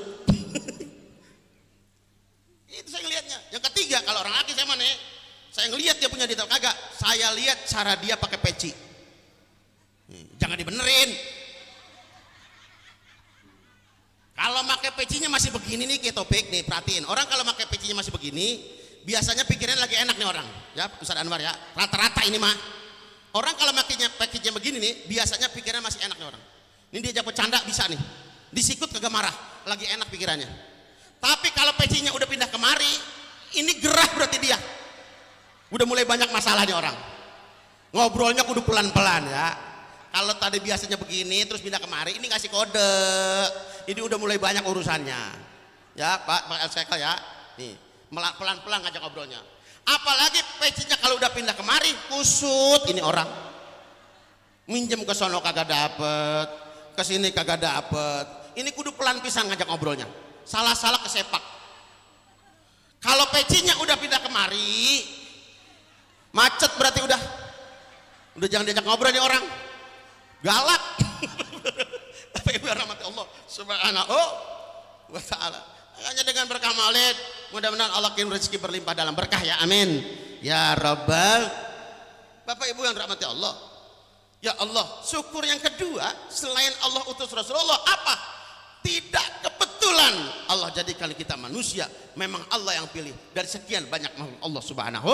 Itu saya ngelihatnya. Yang ketiga, kalau orang laki saya mana? Saya ngelihat dia punya duit kagak, saya lihat cara dia pakai peci. Jangan dibenerin. Kalau pakai pecinya masih begini nih, kayak topik nih, perhatiin. Orang kalau pakai pecinya masih begini, biasanya pikirannya lagi enak nih orang. Ya, Ustaz Anwar ya. Rata-rata ini mah. Orang kalau makainya pecinya begini nih, biasanya pikirannya masih enak nih orang. Ini dia jago canda bisa nih. Disikut kagak marah, lagi enak pikirannya. Tapi kalau pecinya udah pindah kemari, ini gerah berarti dia. Udah mulai banyak masalahnya orang. Ngobrolnya kudu pelan-pelan ya. Kalau tadi biasanya begini terus pindah kemari, ini ngasih kode. Ini udah mulai banyak urusannya. Ya Pak LCK ya. Nih, pelan-pelan ngajak ngobrolnya. Apalagi pecinya kalau udah pindah kemari, kusut ini orang. Minjem ke sono kagak dapet, ke sini kagak dapet. Ini kudu pelan pisan ngajak ngobrolnya. Salah-salah kesepak. Kalau pecinya udah pindah kemari, macet berarti udah jangan diajak ngobrol nih orang. Galak. Tapi ibu rahmat Allah subhanahu wa ta'ala. Hanya dengan berkah maulid, mudah-mudahan Allah kirim rezeki berlimpah dalam berkah ya, amin. Ya Rabbal. Bapak Ibu yang dirahmati Allah. Ya Allah, syukur yang kedua selain Allah utus Rasulullah apa? Tidak kebetulan Allah jadikan kita manusia, memang Allah yang pilih dari sekian banyak makhluk Allah Subhanahu.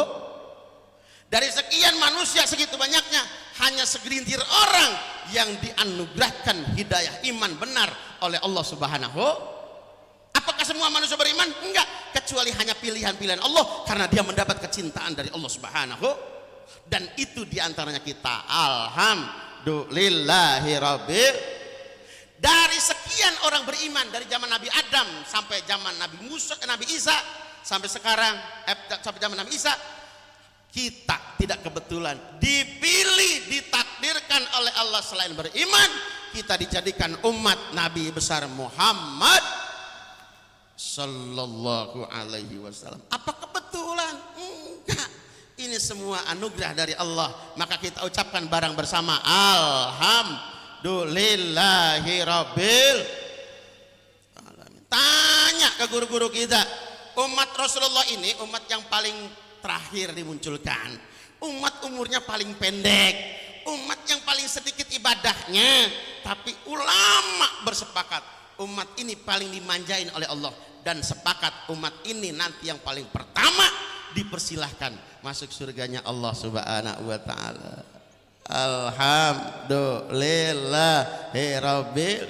Dari sekian manusia segitu banyaknya, hanya segelintir orang yang dianugerahkan hidayah iman benar oleh Allah Subhanahu. Apakah semua manusia beriman? Enggak, kecuali hanya pilihan-pilihan Allah karena dia mendapat kecintaan dari Allah Subhanahu. Dan itu diantaranya kita. Alhamdulillahirabbil. Dari sekian orang beriman dari zaman Nabi Adam sampai zaman Nabi Musa, Nabi Isa sampai sekarang, sampai zaman Nabi Isa, kita tidak kebetulan dipilih, ditakdirkan oleh Allah selain beriman, kita dijadikan umat Nabi besar Muhammad sallallahu alaihi wasallam. Apa kebetulan? Enggak. Ini semua anugerah dari Allah. Maka kita ucapkan bareng bersama alhamdulillahirabbil alamin. Tanya ke guru-guru kita, umat Rasulullah ini umat yang paling terakhir dimunculkan, umat umurnya paling pendek, umat yang paling sedikit ibadahnya, tapi ulama bersepakat umat ini paling dimanjain oleh Allah, dan sepakat umat ini nanti yang paling pertama dipersilahkan masuk surganya Allah Subhanahu wa taala. Alhamdulillahirabbil.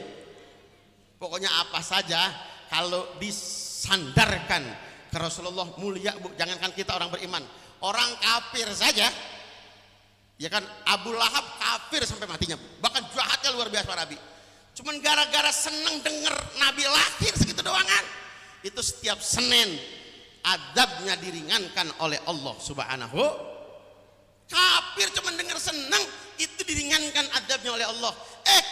Pokoknya apa saja kalau disandarkan ke Rasulullah mulia, Bu. Jangankan kita orang beriman, orang kafir saja, ya kan, Abu Lahab kafir sampai matinya, bahkan jahatnya luar biasa Nabi. Cuman gara-gara seneng denger Nabi lahir segitu doangan, itu setiap Senin adabnya diringankan oleh Allah Subhanahu. Kafir cuman denger seneng, itu diringankan adabnya oleh Allah.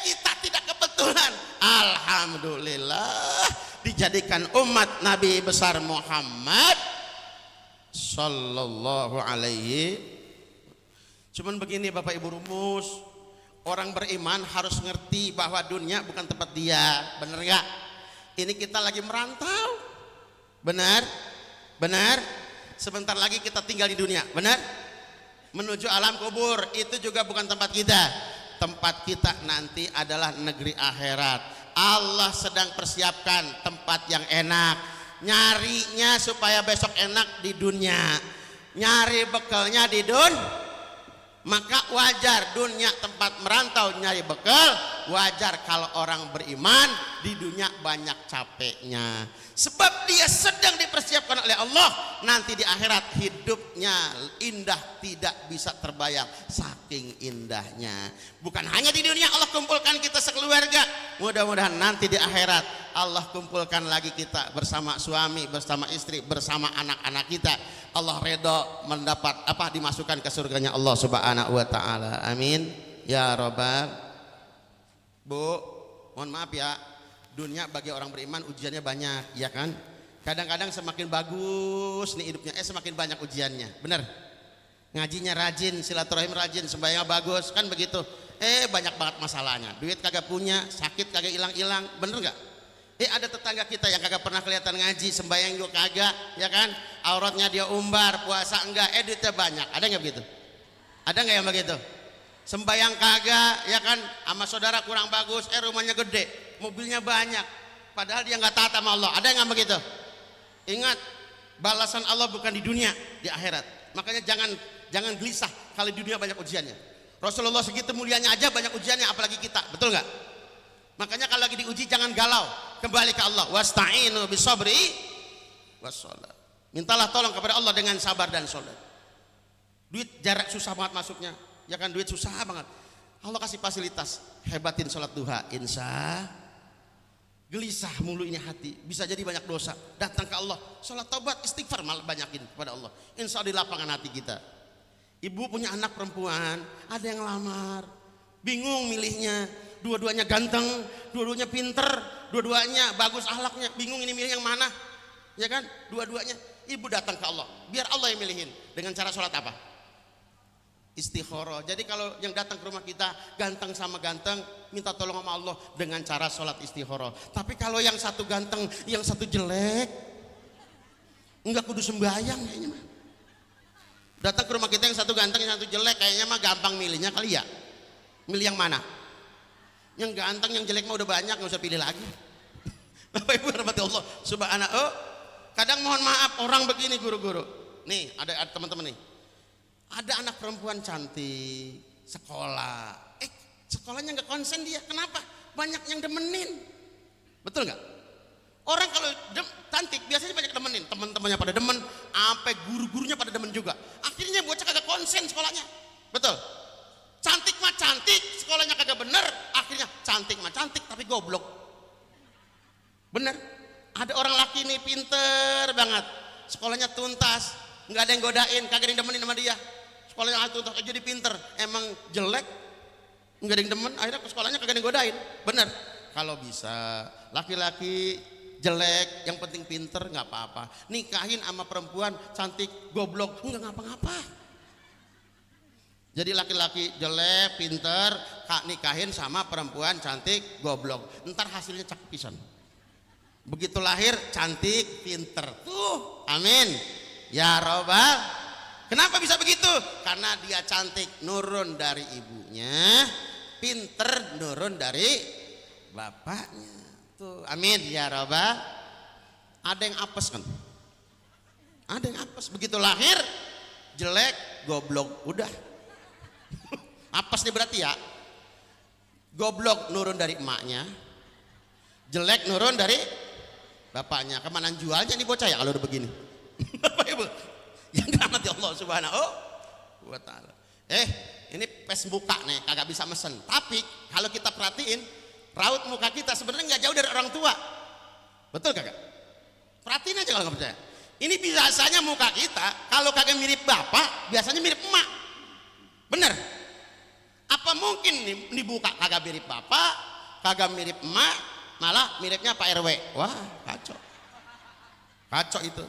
Kita tidak kebetulan, alhamdulillah, dijadikan umat Nabi besar Muhammad sallallahu alaihi. Cuman begini Bapak Ibu rumus, orang beriman harus ngerti bahwa dunia bukan tempat dia. Bener gak? Ini kita lagi merantau. Benar? Benar? Sebentar lagi kita tinggal di dunia. Benar? Menuju alam kubur, itu juga bukan tempat kita. Tempat kita nanti adalah negeri akhirat. Allah sedang persiapkan tempat yang enak. Nyarinya supaya besok enak di dunia, nyari bekalnya di maka wajar dunia tempat merantau nyari bekal. Wajar kalau orang beriman di dunia banyak capeknya, sebab dia sedang dipersiapkan oleh Allah. Nanti di akhirat hidupnya indah, tidak bisa terbayang saking indahnya. Bukan hanya di dunia Allah kumpulkan kita sekeluarga, mudah-mudahan nanti di akhirat Allah kumpulkan lagi kita bersama suami, bersama istri, bersama anak-anak kita. Allah redha mendapat dimasukkan ke surganya Allah Subhanahu wa taala. Amin ya rabbal. Bu, mohon maaf ya, dunia bagi orang beriman ujiannya banyak, ya kan? Kadang-kadang semakin bagus nih hidupnya, semakin banyak ujiannya. Bener? Ngajinya rajin, silaturahim rajin, sembahyang bagus, kan begitu. Banyak banget masalahnya. Duit kagak punya, sakit kagak hilang-hilang. Bener nggak? Ada tetangga kita yang kagak pernah kelihatan ngaji, sembahyang juga kagak, ya kan? Auratnya dia umbar, puasa enggak, duitnya banyak. Ada nggak begitu? Ada nggak yang begitu? Sembayang kagak, ya kan, sama saudara kurang bagus, rumahnya gede, mobilnya banyak, padahal dia nggak taat sama Allah. Ada yang nggak begitu? Ingat, balasan Allah bukan di dunia, di akhirat. Makanya jangan gelisah kalau di dunia banyak ujiannya. Rasulullah segitu mulianya aja banyak ujiannya, apalagi kita, betul nggak? Makanya kalau lagi diuji jangan galau, kembali ke Allah. Wasta'inu bisabri wassalat. Mintalah tolong kepada Allah dengan sabar dan sholat. Duit jarak susah banget masuknya, ya kan, duit susah banget. Allah kasih fasilitas, hebatin sholat duha, insya. Gelisah mulu ini hati, bisa jadi banyak dosa. Datang ke Allah, sholat taubat, istighfar, malah banyakin kepada Allah. Insya Allah di lapangan hati kita. Ibu punya anak perempuan, ada yang lamar, bingung milihnya. Dua-duanya ganteng, dua-duanya pinter, dua-duanya bagus akhlaknya, bingung ini milih yang mana, ya kan? Dua-duanya. Ibu datang ke Allah, biar Allah yang milihin. Dengan cara sholat apa? Istikharah. Jadi kalau yang datang ke rumah kita ganteng sama ganteng, minta tolong sama Allah dengan cara sholat istikharah. Tapi kalau yang satu ganteng, yang satu jelek, enggak kudu sembahyang kayaknya mah. Datang ke rumah kita yang satu ganteng, yang satu jelek, kayaknya mah gampang milihnya kali ya. Milih yang mana? Yang ganteng, yang jelek mah udah banyak, nggak usah pilih lagi. Bapak Ibu rahmati Allah subhanahu. Oh, kadang mohon maaf orang begini guru-guru. Nih ada teman-teman nih. Ada anak perempuan cantik, sekolah. Sekolahnya nggak konsen dia. Kenapa? Banyak yang demenin. Betul nggak? Orang kalau cantik biasanya banyak demenin. Teman-temannya pada demen, sampai guru-gurunya pada demen juga. Akhirnya bocah kagak konsen sekolahnya. Betul? Cantik mah cantik, sekolahnya kagak bener. Akhirnya cantik mah cantik tapi goblok. Bener? Ada orang laki nih pinter banget, sekolahnya tuntas, nggak ada yang godain, kagak ada yang demenin sama dia. Sekolahnya tuntas jadi pinter, emang jelek, nggak ada yang demen, akhirnya ke sekolahnya kagak ada yang godain. Bener? Kalau bisa laki-laki jelek, yang penting pinter nggak apa-apa. Nikahin sama perempuan cantik, goblok, nggak ngapa-ngapa. Jadi laki-laki jelek, pinter, nikahin sama perempuan cantik, goblok. Ntar hasilnya cakep pisan. Begitu lahir cantik, pinter. Tuh, amin. Ya robbal. Kenapa bisa begitu? Karena dia cantik nurun dari ibunya, pinter nurun dari bapaknya. Tuh, amin ya robbal. Ada yang apes kan? Ada yang apes. Begitu lahir jelek, goblok, udah. Apes nih berarti ya. Goblok nurun dari emaknya, jelek nurun dari bapaknya. Kemana jualnya nih bocah ya kalau udah begini? Bapak Ibu yang dirahmati Allah subhanahu wa ta'ala. Ini pes muka nih kagak bisa mesen. Tapi kalau kita perhatiin raut muka kita sebenarnya nggak jauh dari orang tua. Betul kagak? Perhatiin aja kalau nggak percaya. Ini biasanya muka kita kalau kagak mirip bapak biasanya mirip emak. Bener? Apa mungkin nih muka kagak mirip bapak, kagak mirip emak, malah miripnya Pak RW? Wah kacau. Kacau itu.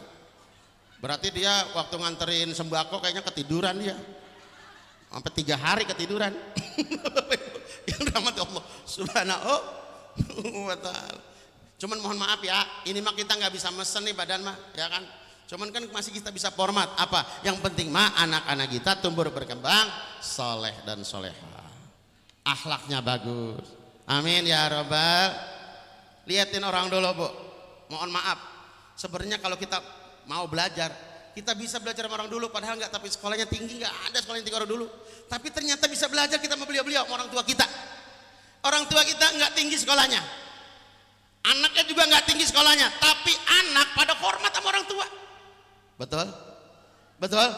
Berarti dia waktu nganterin sembako kayaknya ketiduran dia. Sampai 3 hari ketiduran. Yang dirahmati Allah subhanahu wa ta'ala. Cuman mohon maaf ya, ini mah kita nggak bisa mesen nih badan mah, ya kan? Cuman kan masih kita bisa format. Apa? Yang penting mah anak-anak kita tumbuh berkembang soleh dan soleha. Akhlaknya bagus. Amin ya robbal. Liatin orang dulu bu. Mohon maaf. Sebenarnya kalau kita mau belajar, kita bisa belajar sama orang dulu, padahal nggak, tapi sekolahnya tinggi, nggak ada sekolah yang tinggi orang dulu. Tapi ternyata bisa belajar kita sama beliau-beliau, sama orang tua kita. Orang tua kita nggak tinggi sekolahnya, anaknya juga nggak tinggi sekolahnya, tapi anak pada hormat sama orang tua. Betul? Betul?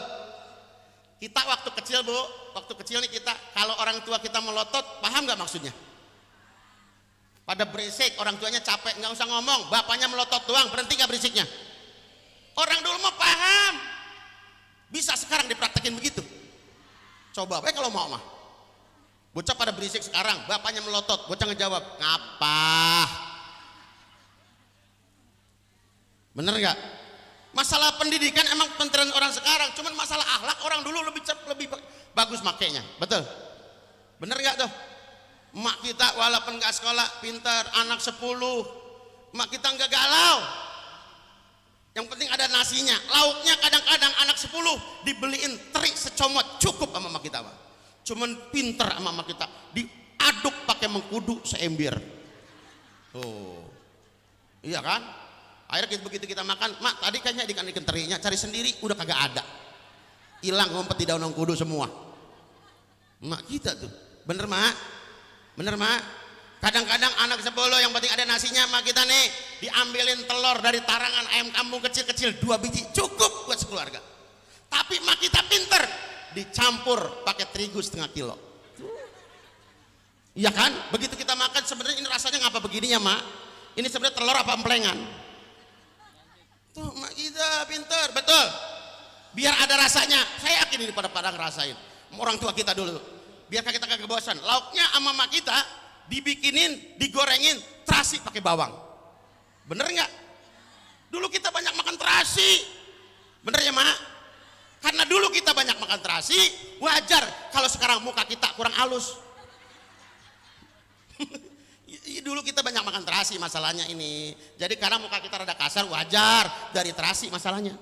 Kita waktu kecil bu, waktu kecil nih kita, kalau orang tua kita melotot, paham nggak maksudnya? Pada berisik, orang tuanya capek, nggak usah ngomong, bapaknya melotot doang, berhenti nggak berisiknya? Orang dulu mah paham. Bisa sekarang dipraktekin begitu? Coba, kalau mau mah. Bocah pada berisik sekarang, bapaknya melotot, bocah ngejawab, ngapa? Bener nggak? Masalah pendidikan emang penteran orang sekarang, cuman masalah akhlak orang dulu lebih bagus makainya. Betul? Bener nggak tuh? Emak kita walaupun nggak sekolah, pintar, anak 10, emak kita nggak galau. Yang penting ada nasinya, lauknya kadang-kadang anak 10 dibeliin teri secomot cukup sama emak kita. Cuman pinter sama emak kita, diaduk pakai mengkudu seembir. Oh, iya kan? Akhirnya begitu kita makan, mak tadi kayaknya ikan terinya, cari sendiri udah kagak ada, hilang ngumpet di daun kudu semua. Emak kita tuh, bener mak? Bener mak? Kadang-kadang anak 10 yang penting ada nasinya sama kita nih, diambilin telur dari tarangan ayam kampung kecil-kecil 2 biji cukup buat sekeluarga. Tapi mak kita pinter, dicampur pakai terigu 1/2 kilo. Iya kan? Begitu kita makan sebenarnya ini rasanya ngapa begininya mak? Ini sebenarnya telur apa emplengan? Tuh mak kita pinter, betul. Biar ada rasanya. Saya yakin ini pada ngerasain. Orang tua kita dulu. Biar kita kagak bosan. Lauknya sama mak kita dibikinin, digorengin terasi pakai bawang. Bener nggak? Dulu kita banyak makan terasi. Bener ya mak? Karena dulu kita banyak makan terasi, wajar kalau sekarang muka kita kurang halus. Dulu kita banyak makan terasi masalahnya ini. Jadi karena muka kita rada kasar, wajar dari terasi masalahnya.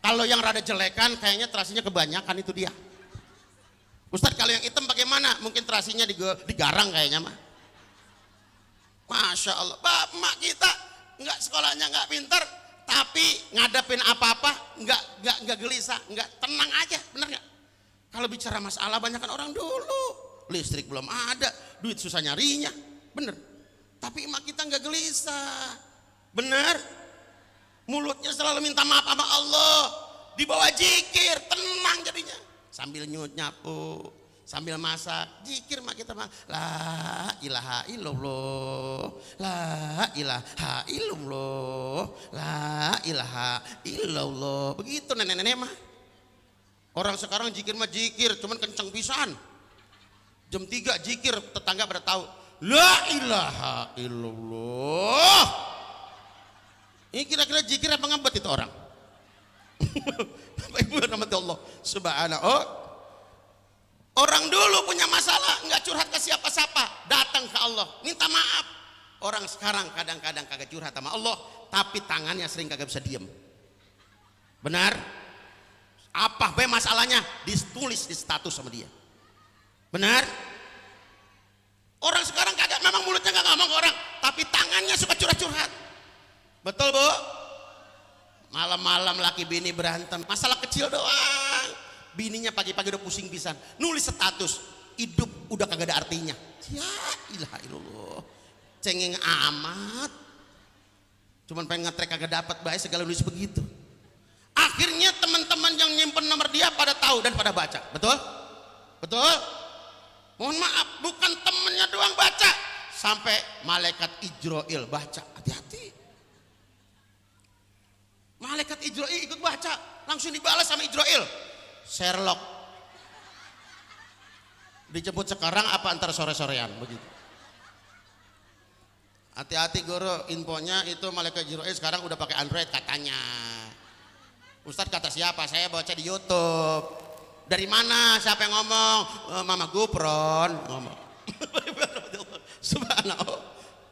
Kalau yang rada jelekan kayaknya terasinya kebanyakan, itu dia. Ustadz kalau yang hitam bagaimana? Mungkin terasinya digarang kayaknya mah. Masya Masya Allah, mak kita nggak sekolahnya nggak pintar, tapi ngadepin apa-apa nggak gelisah, nggak tenang aja, bener nggak? Kalau bicara masalah banyak kan orang dulu, listrik belum ada, duit susah nyarinya, bener. Tapi emak kita nggak gelisah, bener. Mulutnya selalu minta maaf sama Allah, dibawa zikir, tenang jadinya. Sambil nyapu, sambil masak, zikir mak kita mah, la ilaha illallah, la ilaha illallah, la ilaha illallah. Begitu nenek-nenek mah. Orang sekarang zikir mah zikir, cuman kenceng pisan. Jam 3 zikir, tetangga pada tahu. La ilaha illallah. Ini kira-kira zikir apa ngebet itu orang? Bapak Ibu rahmati Allah subhanahu. Orang dulu punya masalah nggak curhat ke siapa-siapa, datang ke Allah, minta maaf. Orang sekarang kadang-kadang kagak curhat sama Allah, tapi tangannya sering kagak bisa diem. Benar? Apa be masalahnya? Ditulis di status sama dia. Benar? Orang sekarang kagak, memang mulutnya nggak ngomong ke orang, tapi tangannya suka curhat-curhat. Betul bu? Malam-malam laki bini berantem, masalah kecil doang. Bininya pagi-pagi udah pusing pisan, nulis status, hidup udah kagak ada artinya. Ya ilaha illallah, cengeng amat. Cuman pengen ngetrek kagak dapat, baik segala nulis begitu. Akhirnya teman-teman yang nyimpen nomor dia pada tahu dan pada baca. Betul? Betul? Mohon maaf, bukan temennya doang baca, sampai malaikat Ijroil baca. Hati-hati. Malaikat Ijroil ikut baca, langsung dibalas sama Ijroil. Sherlock. Dijemput sekarang apa antar sore-sorean begitu. Hati-hati guru, infonya itu malaikat Ijroil sekarang udah pakai Android katanya. Ustadz kata siapa? Saya baca di YouTube. Dari mana? Siapa yang ngomong? Mama Gupron ngomong. Subhanallah.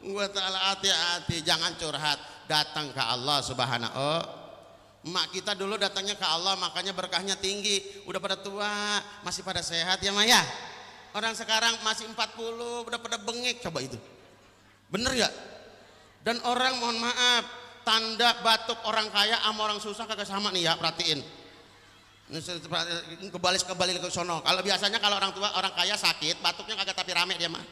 Wa ta'ala, hati-hati, jangan curhat, datang ke Allah subhanahu. Emak kita dulu datangnya ke Allah, makanya berkahnya tinggi. Udah pada tua, masih pada sehat ya Maya. Orang sekarang masih 40, udah pada bengek, coba itu. Bener gak? Dan orang mohon maaf, tanda batuk orang kaya sama orang susah kagak sama nih ya, perhatiin. Kebalik ke sono. Kalau biasanya kalau orang tua, orang kaya sakit, batuknya kagak tapi rame dia mah.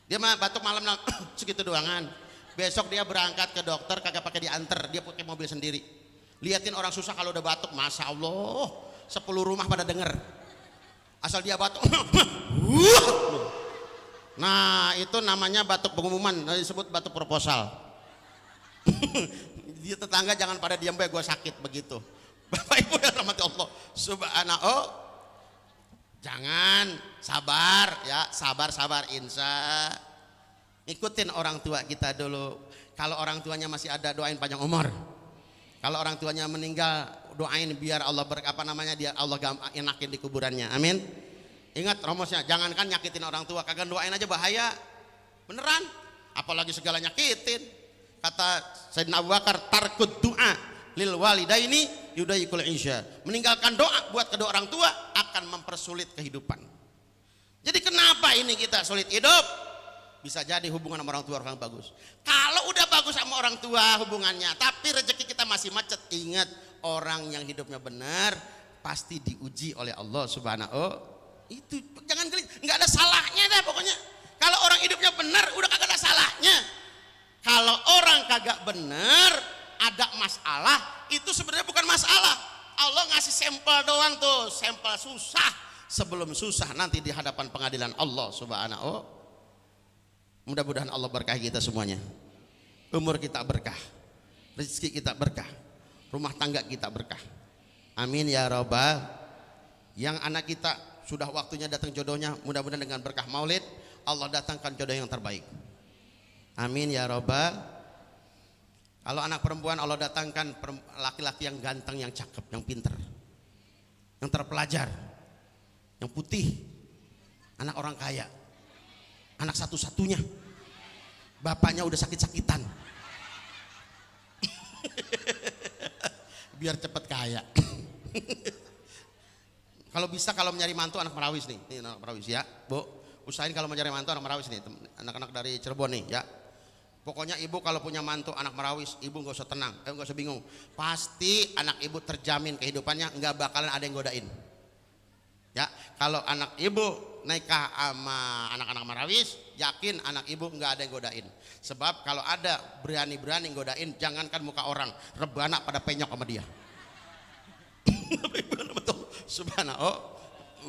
Dia mah batuk malam segitu doangan. Besok dia berangkat ke dokter kagak pakai diantar, dia pakai mobil sendiri. Liatin orang susah kalau udah batuk, masya Allah, 10 rumah pada denger. Asal dia batuk. Nah itu namanya batuk pengumuman, disebut batuk proposal. Dia tetangga jangan pada diam gue sakit begitu. Bapak Ibu yang rahmati Allah subhanahu, jangan, sabar ya, sabar insya. Ikutin orang tua kita dulu. Kalau orang tuanya masih ada, doain panjang umur. Kalau orang tuanya meninggal, doain biar Allah dia Allah enakin di kuburannya. Amin. Ingat romosnya, jangankan nyakitin orang tua, kagak doain aja bahaya. Beneran. Apalagi segala nyakitin. Kata Sayyidina Abu Bakar, tarkud doa lil walidaini yudayikul insya. Meninggalkan doa buat kedua orang tua akan mempersulit kehidupan. Jadi kenapa ini kita sulit hidup? Bisa jadi hubungan sama orang tua orang bagus. Kalau udah bagus sama orang tua hubungannya, tapi rezeki kita masih macet, ingat orang yang hidupnya benar pasti diuji oleh Allah subhanahu. Itu jangan gelis, nggak ada salahnya dah pokoknya. Kalau orang hidupnya benar udah kagak ada salahnya. Kalau orang kagak benar ada masalah, itu sebenarnya bukan masalah. Allah ngasih sampel doang tuh, sampel susah. Sebelum susah nanti di hadapan pengadilan Allah subhanahu. Mudah-mudahan Allah berkahi kita semuanya. Umur kita berkah, rezeki kita berkah, rumah tangga kita berkah. Amin ya rabbal. Yang anak kita sudah waktunya datang jodohnya, mudah-mudahan dengan berkah maulid Allah datangkan jodoh yang terbaik. Amin ya rabbal. Kalau anak perempuan Allah datangkan laki-laki yang ganteng, yang cakep, yang pinter, yang terpelajar, yang putih, anak orang kaya, anak satu-satunya, bapaknya udah sakit-sakitan. Biar cepet kaya. Kalau bisa, kalau mencari mantu anak Merawis nih, ini anak Merawis ya, Bu. Usahain kalau mencari mantu anak Merawis nih, anak-anak dari Cirebon nih ya. Pokoknya ibu kalau punya mantu anak marawis, ibu nggak usah tenang, nggak usah bingung. Pasti anak ibu terjamin kehidupannya, nggak bakalan ada yang godain. Ya, kalau anak ibu nikah sama anak-anak marawis, yakin anak ibu nggak ada yang godain. Sebab kalau ada berani-berani godain, jangankan muka orang, rebana pada penyok sama dia. Betul, subhanallah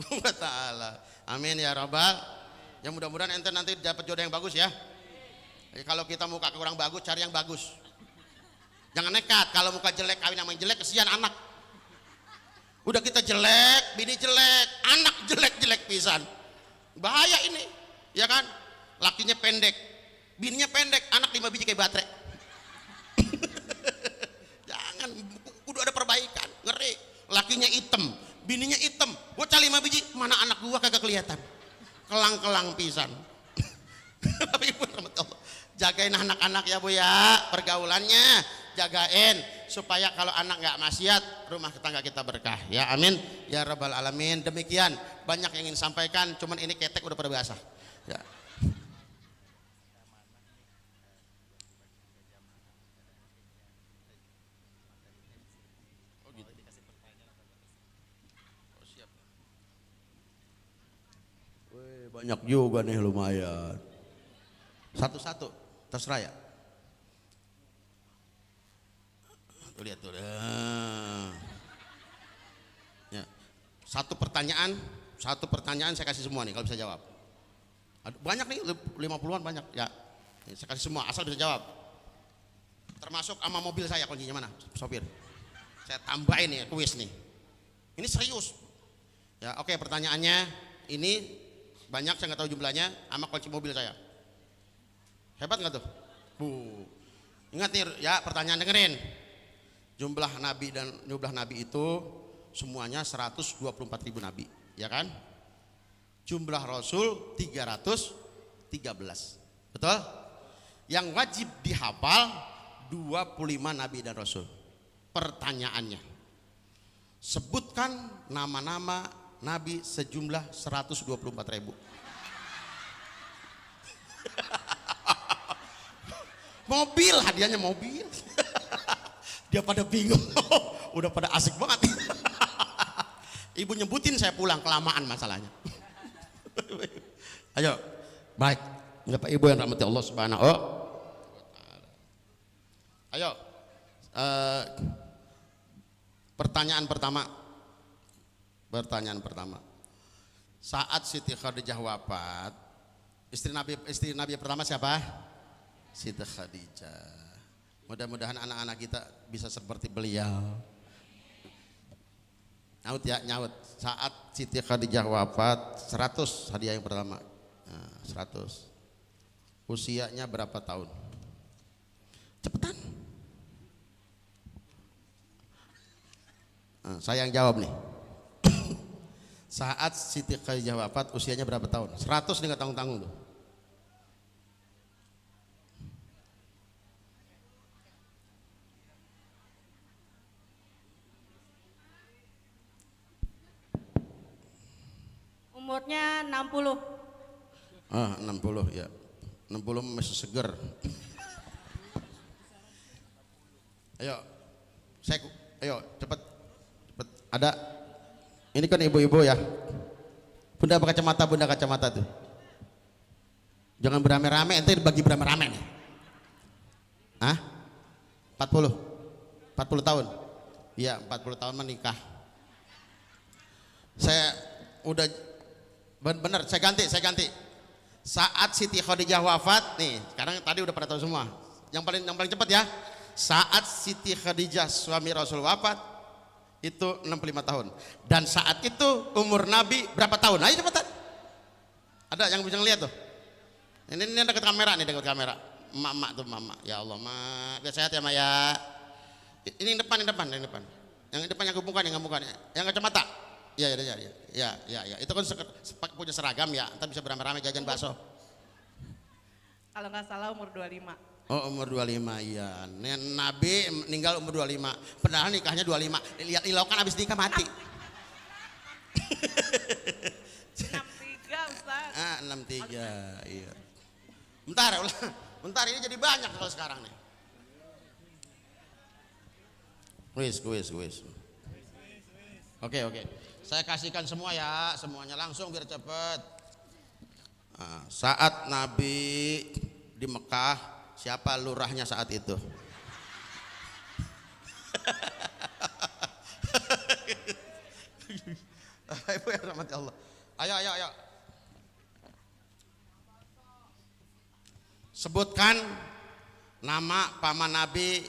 wa ta'ala. Amin ya rabbal. Ya mudah-mudahan ente nanti dapat jodoh yang bagus ya. Kalau kita muka kurang bagus, cari yang bagus. Jangan nekat. Kalau muka jelek kawin sama yang jelek, kesian anak. Udah kita jelek, bini jelek, anak jelek-jelek pisan. Bahaya ini, ya kan? Lakinya pendek, bininya pendek, anak 5 biji kayak baterai. Jangan, kudu ada perbaikan. Ngeri. Lakinya hitam, bininya hitam, bocah 5 biji, mana anak gua kagak kelihatan. Kelang-kelang pisan. Tapi jagain anak-anak ya Bu ya, pergaulannya jagain supaya kalau anak nggak maksiat, rumah tangga kita berkah ya, amin ya rabbal alamin. Demikian, banyak yang ingin sampaikan, cuman ini ketek udah pada basah ya. Oh gitu. Oh, siap. Wih, banyak juga nih, lumayan. Satu-satu, terserah ya. Tuh lihat tuh. Ya. Satu pertanyaan saya kasih semua nih kalau bisa jawab. Banyak nih, 50-an banyak ya. Saya kasih semua asal bisa jawab. Termasuk sama mobil saya, kuncinya mana? Sopir. Saya tambahin nih kuis nih. Ini serius. Ya, oke, pertanyaannya ini banyak, saya nggak tahu jumlahnya, sama kunci mobil saya. Hebat nggak tuh? Ingat nih ya, pertanyaan dengerin. Jumlah nabi itu semuanya 124.000 nabi, ya kan? Jumlah rasul 313. Betul? Yang wajib dihafal 25 nabi dan rasul. Pertanyaannya, sebutkan nama-nama nabi sejumlah 124.000. Mobil, hadiahnya mobil. Dia pada bingung. Udah pada asik banget. Ibu nyebutin, saya pulang, kelamaan masalahnya. Ayo, baik. Bapak Ibu yang rahmati Allah Subhanahu wa taala. Ayo. Pertanyaan pertama. Saat Siti Khadijah wafat, istri Nabi pertama siapa? Siti Khadijah. Mudah-mudahan anak-anak kita bisa seperti beliau. Nyaut. Saat Siti Khadijah wafat, 100 hadiah yang pertama. 100. Usianya berapa tahun? Cepetan. Saya yang jawab nih. Saat Siti Khadijah wafat, usianya berapa tahun? 100 nih, nggak tanggung-tanggung tuh. Umurnya 60. 60 ya. 60 masih seger. Ayo cepet. Ada. Ini kan ibu-ibu ya. Bunda kacamata tuh. Jangan beramai-ramai, ente bagi beramai-ramai nih. 40 tahun. Iya, 40 tahun menikah. Saya udah bener, saya ganti. Saat Siti Khadijah wafat, nih, sekarang tadi udah pada tahu semua. Yang paling cepat ya. Saat Siti Khadijah suami Rasul wafat itu 65 tahun. Dan saat itu umur Nabi berapa tahun? Ayo cepetan. Ada yang bisa ngeliat tuh? Ini dekat kamera nih, Emak tuh, Mama. Ya Allah, Mak. Biar sehat ya, Mak ya. Ini yang depan. Yang depan yang bukan, yang kacamata. Ya. Itu kan punya seragam ya. Entar bisa beramai-ramai jajan bakso. Kalau nggak salah umur 25. Oh, umur 25, iya. Nabi meninggal umur 25. Padahal nikahnya 25. Lihat ilokan habis nikah mati. 63, Ustaz. 63, iya. Bentar, Bentar ini jadi banyak kalau sekarang nih. Wis. Oke. Saya kasihkan semua ya, semuanya langsung biar cepet. Nah, saat Nabi di Mekah, siapa lurahnya saat itu? Ibu ya rahmati Allah. Ayo. Sebutkan nama paman Nabi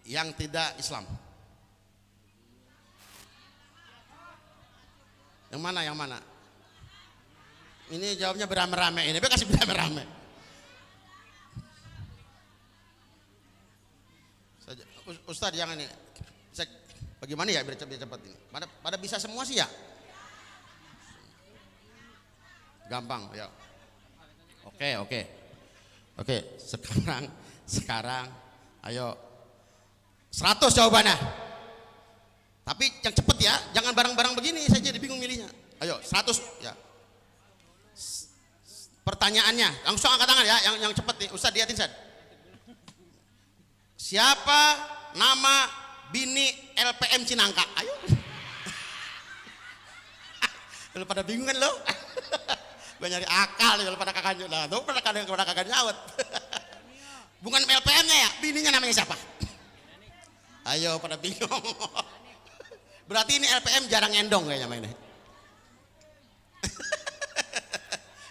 yang tidak Islam. Yang mana? Ini jawabnya beramai-ramai ini. Kasih beramai-ramai. Ustadz jangan ini. Bagaimana ya biar cepat ini? Pada bisa semua sih ya? Gampang ya. Oke, sekarang ayo 100 jawabannya. Tapi yang cepet ya, jangan barang-barang begini saya jadi bingung milihnya. Ayo 100 ya. Pertanyaannya, langsung angkat tangan ya, yang cepet nih. Ustaz liatin Ustaz. Siapa nama bini LPM Cinangka? Ayo. Lu pada bingung kan lo? Gue nyari akal kalau pada kakaknya. Nah, tuh pada kakaknya nyaut. Bukan LPM-nya ya, bininya namanya siapa? Ayo pada bingung. Berarti ini LPM jarang endong kayaknya mainnya.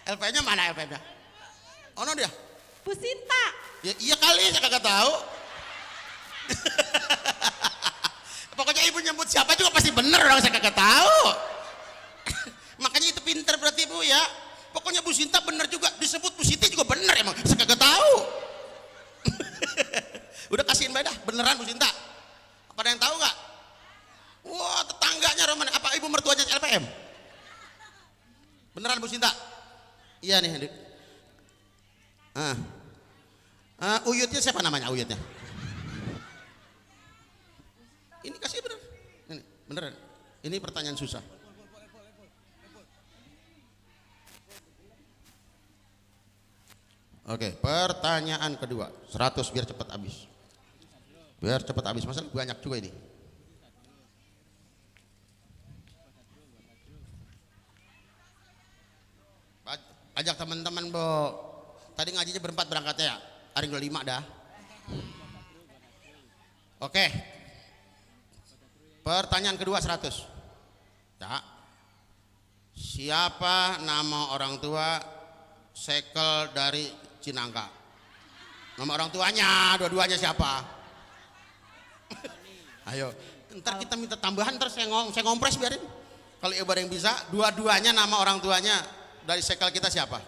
LPM-nya mana LPM-nya? Oh no dia. Bu Sinta. Ya, iya kali saya kagak tahu. Pokoknya ibu nyebut siapa juga pasti bener orang saya kagak tahu. Makanya itu pinter berarti ibu ya. Pokoknya Bu Sinta bener juga, disebut Bu Siti juga bener emang. Saya kagak tahu. Udah kasihin bae dah, beneran Bu Sinta. Apa ada yang tahu nggak? Wah tetangganya Roman, apa ibu mertuanya LPM? Beneran Bu Sinta? Iya nih. Uyutnya siapa namanya Uyutnya? Ini kasih bener. Ini beneran. Ini pertanyaan susah. Oke, pertanyaan kedua. 100 biar cepat habis. Masalah banyak juga ini. Ajak teman-teman, Bu. Tadi ngajinya berempat berangkatnya ya. Hari 25 dah. Oke. Pertanyaan kedua 100. Ya. Siapa nama orang tua sekel dari Cinangka? Nama orang tuanya, dua-duanya siapa? Ayo, ntar kita minta tambahan, ntar saya ngompres biarin. Kalau ibu ada yang bisa, dua-duanya nama orang tuanya dari sekel kita siapa?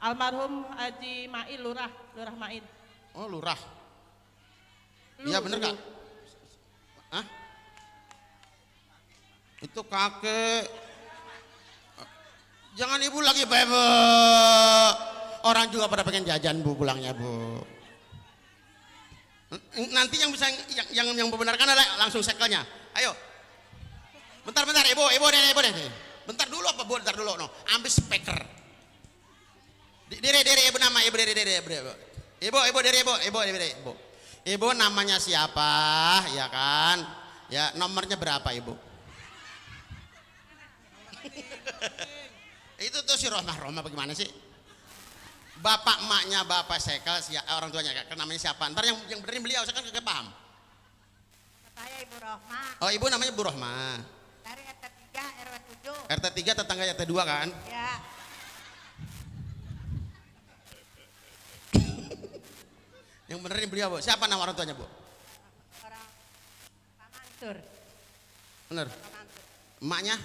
Almarhum Haji Mail, Lurah Mail. Oh Lurah. Iya bener gak? Hah? Itu kakek. Jangan ibu lagi Bu. Orang juga pada pengen jajan Bu pulangnya Bu. Nanti yang bisa yang membenarkan adalah langsung sekelnya. Ayo. Bentar ibu deh. Bentar dulu apa Bu? Bentar dulu no. Ambil speaker. Diri ibu nama ibu diri. Ibu. Ibu namanya siapa? Ya kan? Ya nomornya berapa ibu? Itu tuh si Rohmah bagaimana sih? Bapak emaknya bapak sekel orang tuanya namanya siapa? Ntar yang benerin beliau saya kan kagak paham. Saya Ibu Rohmah. Oh ibu namanya Bu Rohmah. Dari RT 3 RW 7. RT 3 tetangga RT 2 kan? Ya. Yang benerin beliau Bu. Siapa nama orang tuanya Bu? Orang Pak Mansur. Bener. Pak Mansur. Emaknya?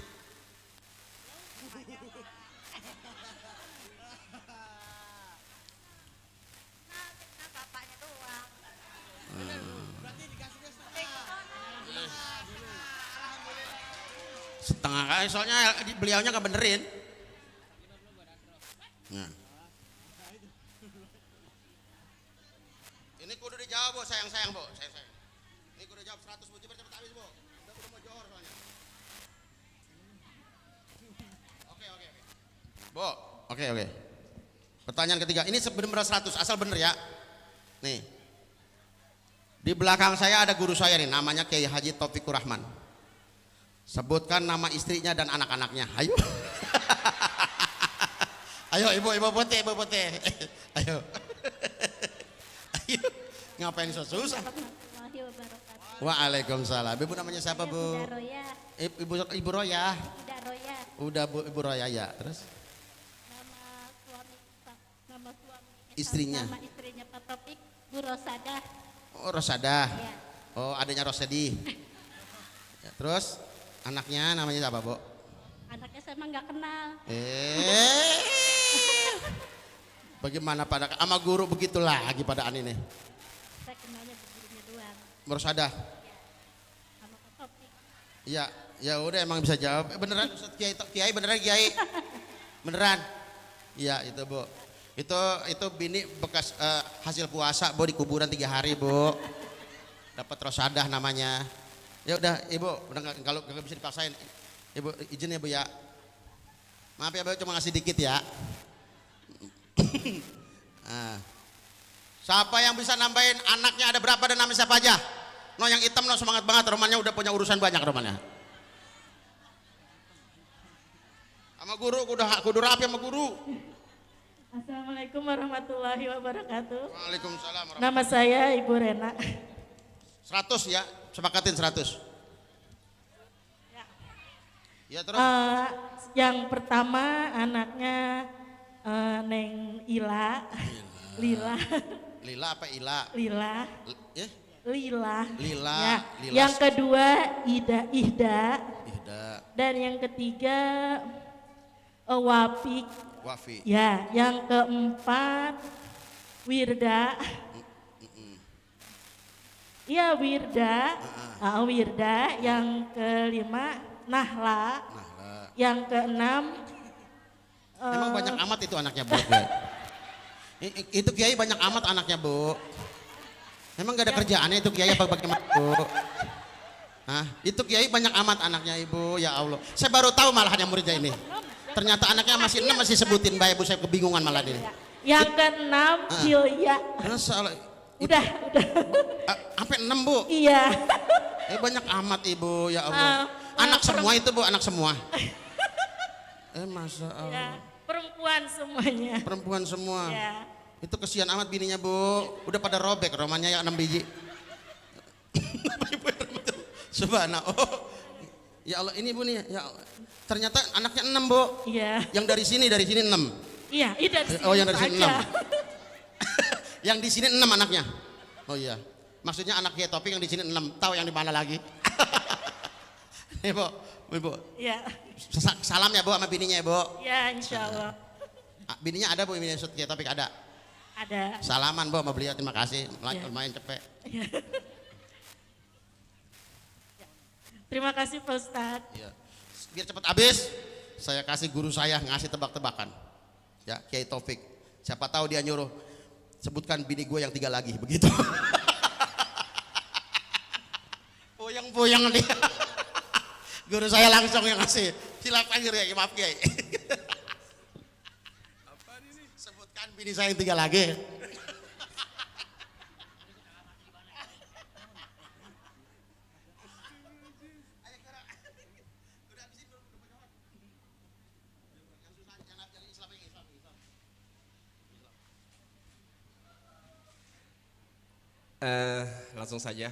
Nah, bapaknya doang. Setengah kali soalnya beliaunya nggak benerin. Nah. Ini kudu dijawab Bu, sayang Bu, sayang. Ini kudu jawab 100 Bu, cepet habis Bu. Udah mau johor soalnya. Oke. Bu, oke. Pertanyaan ketiga, ini benar-benar 100, asal bener ya. Nih, di belakang saya ada guru saya nih, namanya Kiai Haji Taufikur Rahman. Sebutkan nama istrinya dan anak-anaknya. Ayo. Ayo ibu putih. Ayo. Ayo. Ngapain susah? Warahmatullahi wabarakatuh. Waalaikumsalam. Ibu namanya siapa, Bu? Ida Roya. Ibu Roya. Ida Roya. Udah Bu, Ibu Roya ya. Terus Nama suami. Istrinya? Nama istrinya Pak Taufik, Bu Rosada. oh Rosada. Ya. Oh, adanya Rosedi. Ya, terus anaknya namanya siapa, Bu? Anaknya saya emang nggak kenal. Bagaimana pada sama guru begitu lagi padaan ini? Saya kenalnya gurunya doang. Rosada. Sama Pak Taufik. Iya, ya udah emang bisa jawab. Beneran Ustaz Kiai beneran Kiai. Beneran. Iya, itu, Bu. Itu bini bekas hasil puasa, Bu, di kuburan 3 hari, Bu. Dapat Rosadah namanya. Ya udah, Ibu, kalau nggak bisa dipaksain. Ibu izin ya, Bu ya. Maaf ya, Bu, cuma ngasih dikit ya. Nah. Siapa yang bisa nambahin anaknya ada berapa dan namanya siapa aja? No, yang hitam no, semangat banget, romannya udah punya urusan banyak romannya. Sama guru kudu rapi sama guru. Assalamualaikum warahmatullahi wabarakatuh. Waalaikumsalam. Nama saya Ibu Rena. 100 ya, sepakatin 100. Ya terus. Yang pertama anaknya Neng Ila. Lila. Lila apa Ila? Lila. Ya? Lila. Lila. Ya. Lila. Yang kedua Ihda. Ihda. Dan yang ketiga Wafik. Wafi. Ya, yang keempat Wirda. Iya, Wirda. Wirda. Yang kelima Nahla. Yang keenam Emang banyak amat itu anaknya, Bu. Itu Kiai banyak amat anaknya, Bu. Emang gak ada kerjaannya itu Kiai apa bagaimana, Bu? Hah? Itu Kiai banyak amat anaknya, Ibu. Ya Allah. Saya baru tahu malahan yang muridnya ini. Ternyata anaknya masih 6 masih sebutin Mbak Ibu, saya kebingungan malah ini. yang keenam Hilya. Salah. Udah. Sampai 6, Bu. Iya. Banyak amat, Ibu, ya Allah. Anak semua itu, Bu, anak semua. Masa Allah. Ya, perempuan semuanya. Perempuan semua. Ya. Itu kesian amat bininya, Bu. Udah pada robek romannya ya 6 biji. Subhanallah. Oh. Ya Allah, ini Bu nih, ya Allah. Ternyata anaknya 6, Bu. Iya. Yang dari sini 6. Iya, itu dari sini. Oh, yang dari sini saja. 6. Yang di sini 6 anaknya. Oh iya. Maksudnya anak Kiai Topik yang di sini 6. Tahu yang di mana lagi? Nih, Bu. Ibu. Iya. Salam ya, Bu, sama bininya ya, Bu. Ya, insya Allah. Bininya ada, Bu, bininya Kiai Topik ada. Ada. Salaman, Bu, sama beliau, terima kasih. Ya. Lumayan cepet. Ya. Terima kasih Pak Ustadz. Ya. Biar cepat habis, saya kasih guru saya ngasih tebak-tebakan. Ya, Kiai Taufik. Siapa tahu dia nyuruh sebutkan bini gue yang 3 lagi, begitu. Puyeng-puyeng dia. Guru saya langsung yang ngasih. Silakan ya, maaf Kiai. Sebutkan bini saya yang 3 lagi. Langsung saja,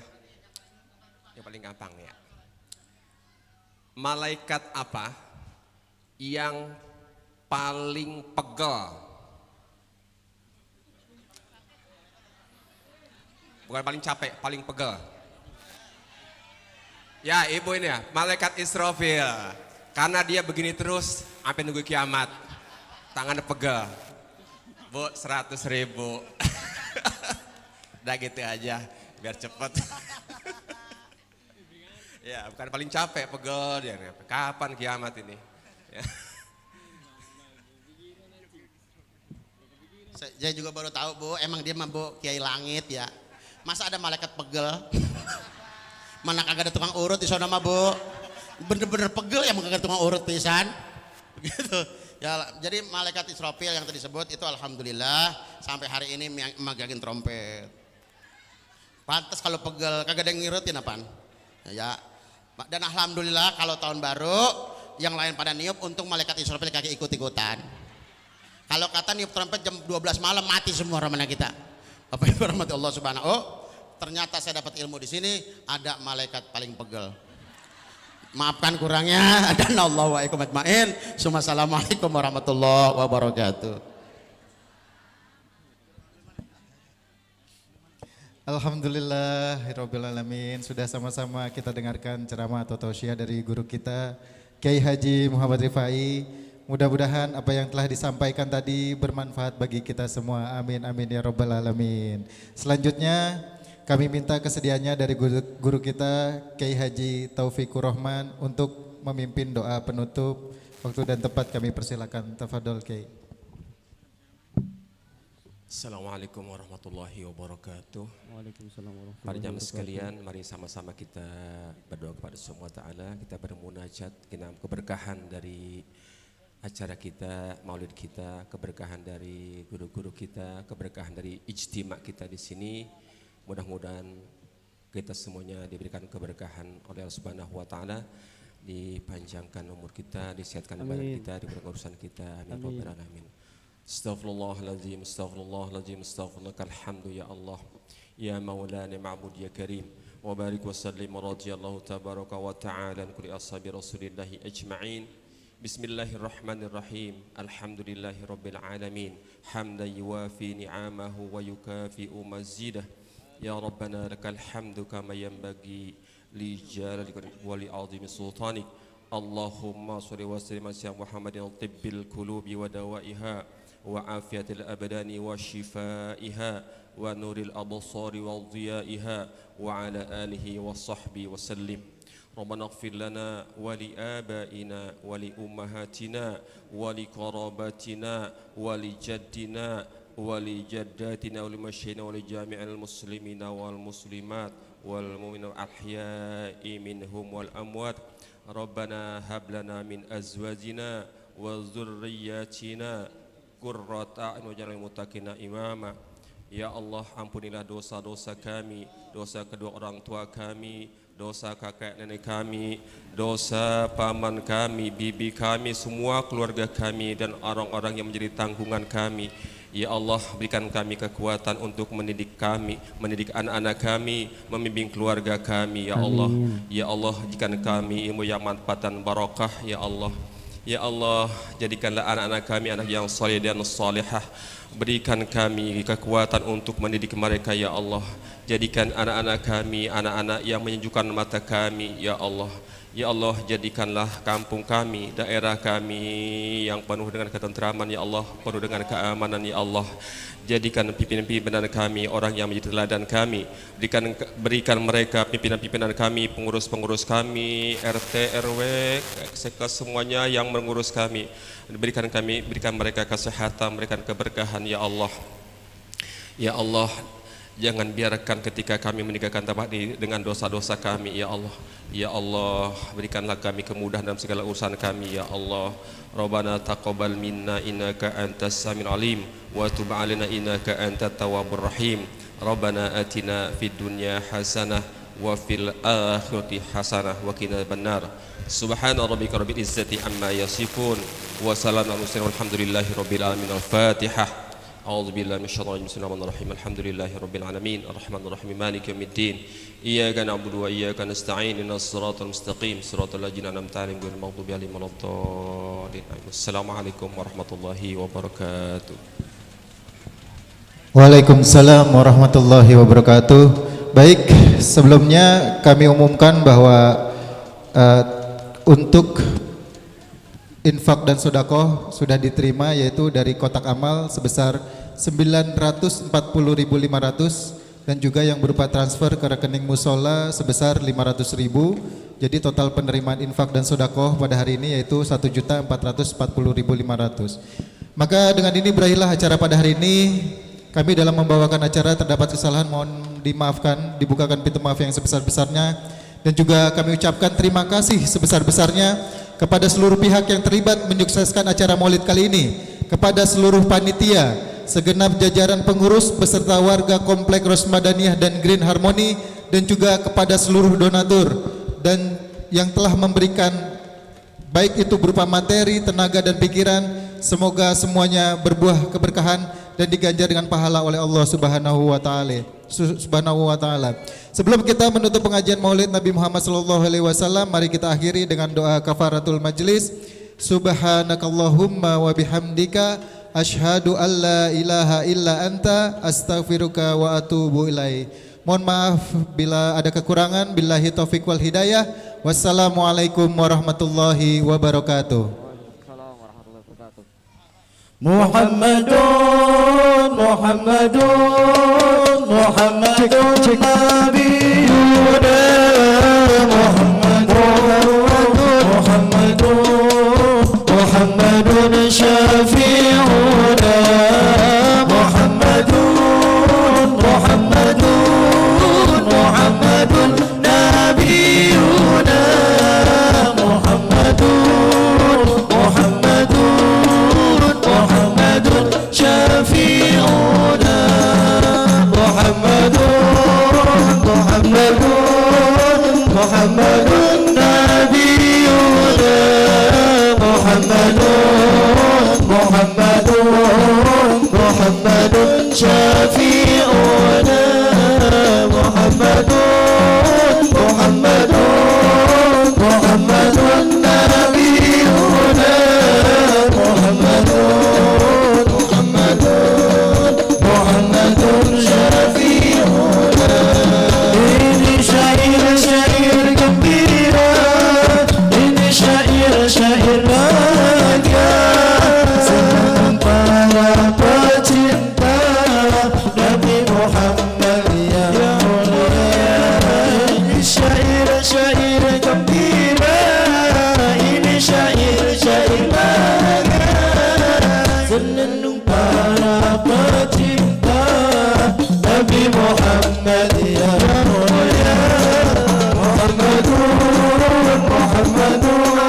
yang paling gampang ya. Malaikat apa yang paling pegel? Bukan paling capek, paling pegel. Ya, Ibu ini ya, malaikat Israfil. Karena dia begini terus sampai nunggu kiamat. Tangannya pegel. Bu, 100.000. Udah gitu aja, biar cepet. Ya, bukan paling capek, pegel dia. Kapan kiamat ini? Ya. Saya juga baru tahu, Bu, emang dia mah, Bu, Kiai Langit ya. Masa ada malaikat pegel? Mana kagak ada tukang urut di sana mah, Bu. Bener-bener pegel ya, kagak ada tukang urut pisan. Begitu. Ya, jadi malaikat Israfil yang tadi disebut itu alhamdulillah sampai hari ini megangin trompet. Pantes kalau pegel kagak ada yang ngirutin apaan. Ya. Dan alhamdulillah kalau tahun baru yang lain pada niup, untung malaikat Israfil kagak ikut-ikutan. Kalau kata niup trompet jam 12 malam mati semua ramana kita. Bapak Ibu rahmati Allah subhanahu. Oh, ternyata saya dapat ilmu di sini ada malaikat paling pegel. Maafkan kurangnya dan Allahu wa'alaikum ajmain. Assalamualaikum warahmatullahi wabarakatuh. Alhamdulillahirabbil alamin. Sudah sama-sama kita dengarkan ceramah atau tausiah dari guru kita Kiai Haji Muhammad Rifai. Mudah-mudahan apa yang telah disampaikan tadi bermanfaat bagi kita semua. Amin amin ya rabbal alamin. Selanjutnya kami minta kesediaannya dari guru kita Kiai Haji Taufikur Rahman untuk memimpin doa penutup. Waktu dan tempat kami persilakan. Tafadhol Kiai. Assalamualaikum warahmatullahi wabarakatuh. Waalaikumsalam warahmatullahi Para jamaah sekalian, mari sama-sama kita berdoa kepada Subhanahu wa taala, kita bermunajat, kita keberkahan dari acara kita, maulid kita, keberkahan dari guru-guru kita, keberkahan dari ijtima kita di sini. Mudah-mudahan kita semuanya diberikan keberkahan oleh Allah Subhanahu wa taala, dipanjangkan umur kita, disehatkan badan kita, diberikan urusan kita. Amin rabbal alamin. Astaghfirullahaladzim, astaghfirullahaladzim, astaghfirullahal hamdu ya Allah, ya maulana ma'bud ya karim, wa barik wa sallim radhiyallahu tabaraka wa ta'ala an kulli ashabi rasulillahi ajma'in. Bismillahirrahmanirrahim. Alhamdulillahi rabbil alamin, hamdan yuwafi ni'amahu wa yukafi'u mazidah. Ya Rabbana lakal hamdu kama yanbaghi li jalalika wa li 'azimi sultanik. Allahumma shalli wa sallim ala Muhammadin tibbil qulubi wa dawaiha wa afiyatil abdani wa shifaiha wa nuril absari wa dhiyaiha wa ala alihi wa sahbihi wa sallim. Rabbana ighfir lana wa li abaina wa li ummahatina wa li qarabatina wa li jaddina wa li jaddatina wa li masyayikhina wa li jami'il muslimina wal muslimat wal mu'minina ahya'i minhum wal amwat. Rabbana hab lana min azwajina wa dzurriyyatina qurrata a'yun waj'alna muttaqina imama. Ya Allah, ampunilah dosa-dosa kami, dosa kedua orang tua kami, dosa kakek nenek kami, dosa paman kami, bibi kami, semua keluarga kami dan orang-orang yang menjadi tanggungan kami. Ya Allah, berikan kami kekuatan untuk mendidik kami, mendidik anak-anak kami, membimbing keluarga kami. Ya Allah, ya Allah, jadikan kami ilmu yang manfaat dan barakah. Ya Allah, ya Allah, jadikanlah anak-anak kami anak yang saleh dan salihah. Berikan kami kekuatan untuk mendidik mereka. Ya Allah, jadikan anak-anak kami anak-anak yang menyejukkan mata kami. Ya Allah, ya Allah, jadikanlah kampung kami, daerah kami yang penuh dengan ketentraman. Ya Allah, penuh dengan keamanan. Ya Allah, jadikan pimpinan-pimpinan kami orang yang menjadi teladan kami. Berikan mereka pimpinan-pimpinan kami, pengurus-pengurus kami, RT, RW, semuanya yang mengurus kami. Berikan mereka kesehatan, berikan keberkahan. Ya Allah, ya Allah, jangan biarkan ketika kami meninggalkan tempat ini dengan dosa-dosa kami. Ya Allah, ya Allah, berikanlah kami kemudahan dalam segala urusan kami. Ya Allah, Rabbana taqabbal minna innaka antas samiul alim wa tub 'alaina innaka antat tawwabur rahim. Rabbana atina fid dunya hasanah wa fil akhirati hasanah wa qina adzabannar. Subhana rabbika rabbil izzati amma yasifun wa salamun alal mursalin walhamdulillahi rabbil alamin. Al-Fatihah. A'udzu billahi minasyaitonir rajim. Bismillahirrahmanirrahim. Alhamdulillahi rabbil alamin. Arrahmanir rahim. Maliki yaumiddin. Iyyaka na'budu wa iyyaka nasta'in. Ihdinas siratal mustaqim. Siratal ladzina an'amta 'alaihim ghairil maghdubi 'alaihim waladdallin. Assalamualaikum warahmatullahi wabarakatuh. Waalaikumsalam warahmatullahi wabarakatuh. Baik, sebelumnya kami umumkan bahwa untuk infak dan sedekah sudah diterima, yaitu dari kotak amal sebesar 940.500 dan juga yang berupa transfer ke rekening musola sebesar 500.000. Jadi total penerimaan infak dan sedekah pada hari ini yaitu 1.440.500. Maka dengan ini berakhirlah acara pada hari ini. Kami dalam membawakan acara terdapat kesalahan, mohon dimaafkan, dibukakan pintu maaf yang sebesar-besarnya, dan juga kami ucapkan terima kasih sebesar-besarnya kepada seluruh pihak yang terlibat menyukseskan acara Maulid kali ini, kepada seluruh panitia, segenap jajaran pengurus beserta warga Komplek Rosmadaniyah dan Green Harmony, dan juga kepada seluruh donatur dan yang telah memberikan baik itu berupa materi, tenaga dan pikiran. Semoga semuanya berbuah keberkahan dan diganjar dengan pahala oleh Allah Subhanahu wa taala. Sebelum kita menutup pengajian Maulid Nabi Muhammad sallallahu alaihi wasallam, mari kita akhiri dengan doa kafaratul majlis. Subhanakallahumma wa bihamdika asyhadu an la ilaha illa anta astaghfiruka wa atubu ilaik. Mohon maaf bila ada kekurangan. Billahi taufik wal hidayah. Wassalamualaikum warahmatullahi wabarakatuh. Muhammadun Muhammadun Muhammadun Nabiyuna Muhammadun Muhammadun Muhammadun Syafi'una Muhammadun Muhammadun Muhammadun Nabiyuna Muhammadun Muhammadun Muhammadun Syafi'una Muhammadun Muhammadun Muhammadun Nabiyuna Muhammadun Muhammadun Muhammadun Syafi'una Muhammadun Muhammadun Muhammadun Nabiyuna Muhammadun Muhammadun Muhammadun Syafi'una. Ini syair-syair gembira, ini syair-syair bahagia, senang para pecinta Nabi Muhammad yang mulia. Ini syair-syair gembira, ini syair-syair bahagia, senandung para pecinta Nabi Muhammad yang mulia. Muhammadun Muhammadun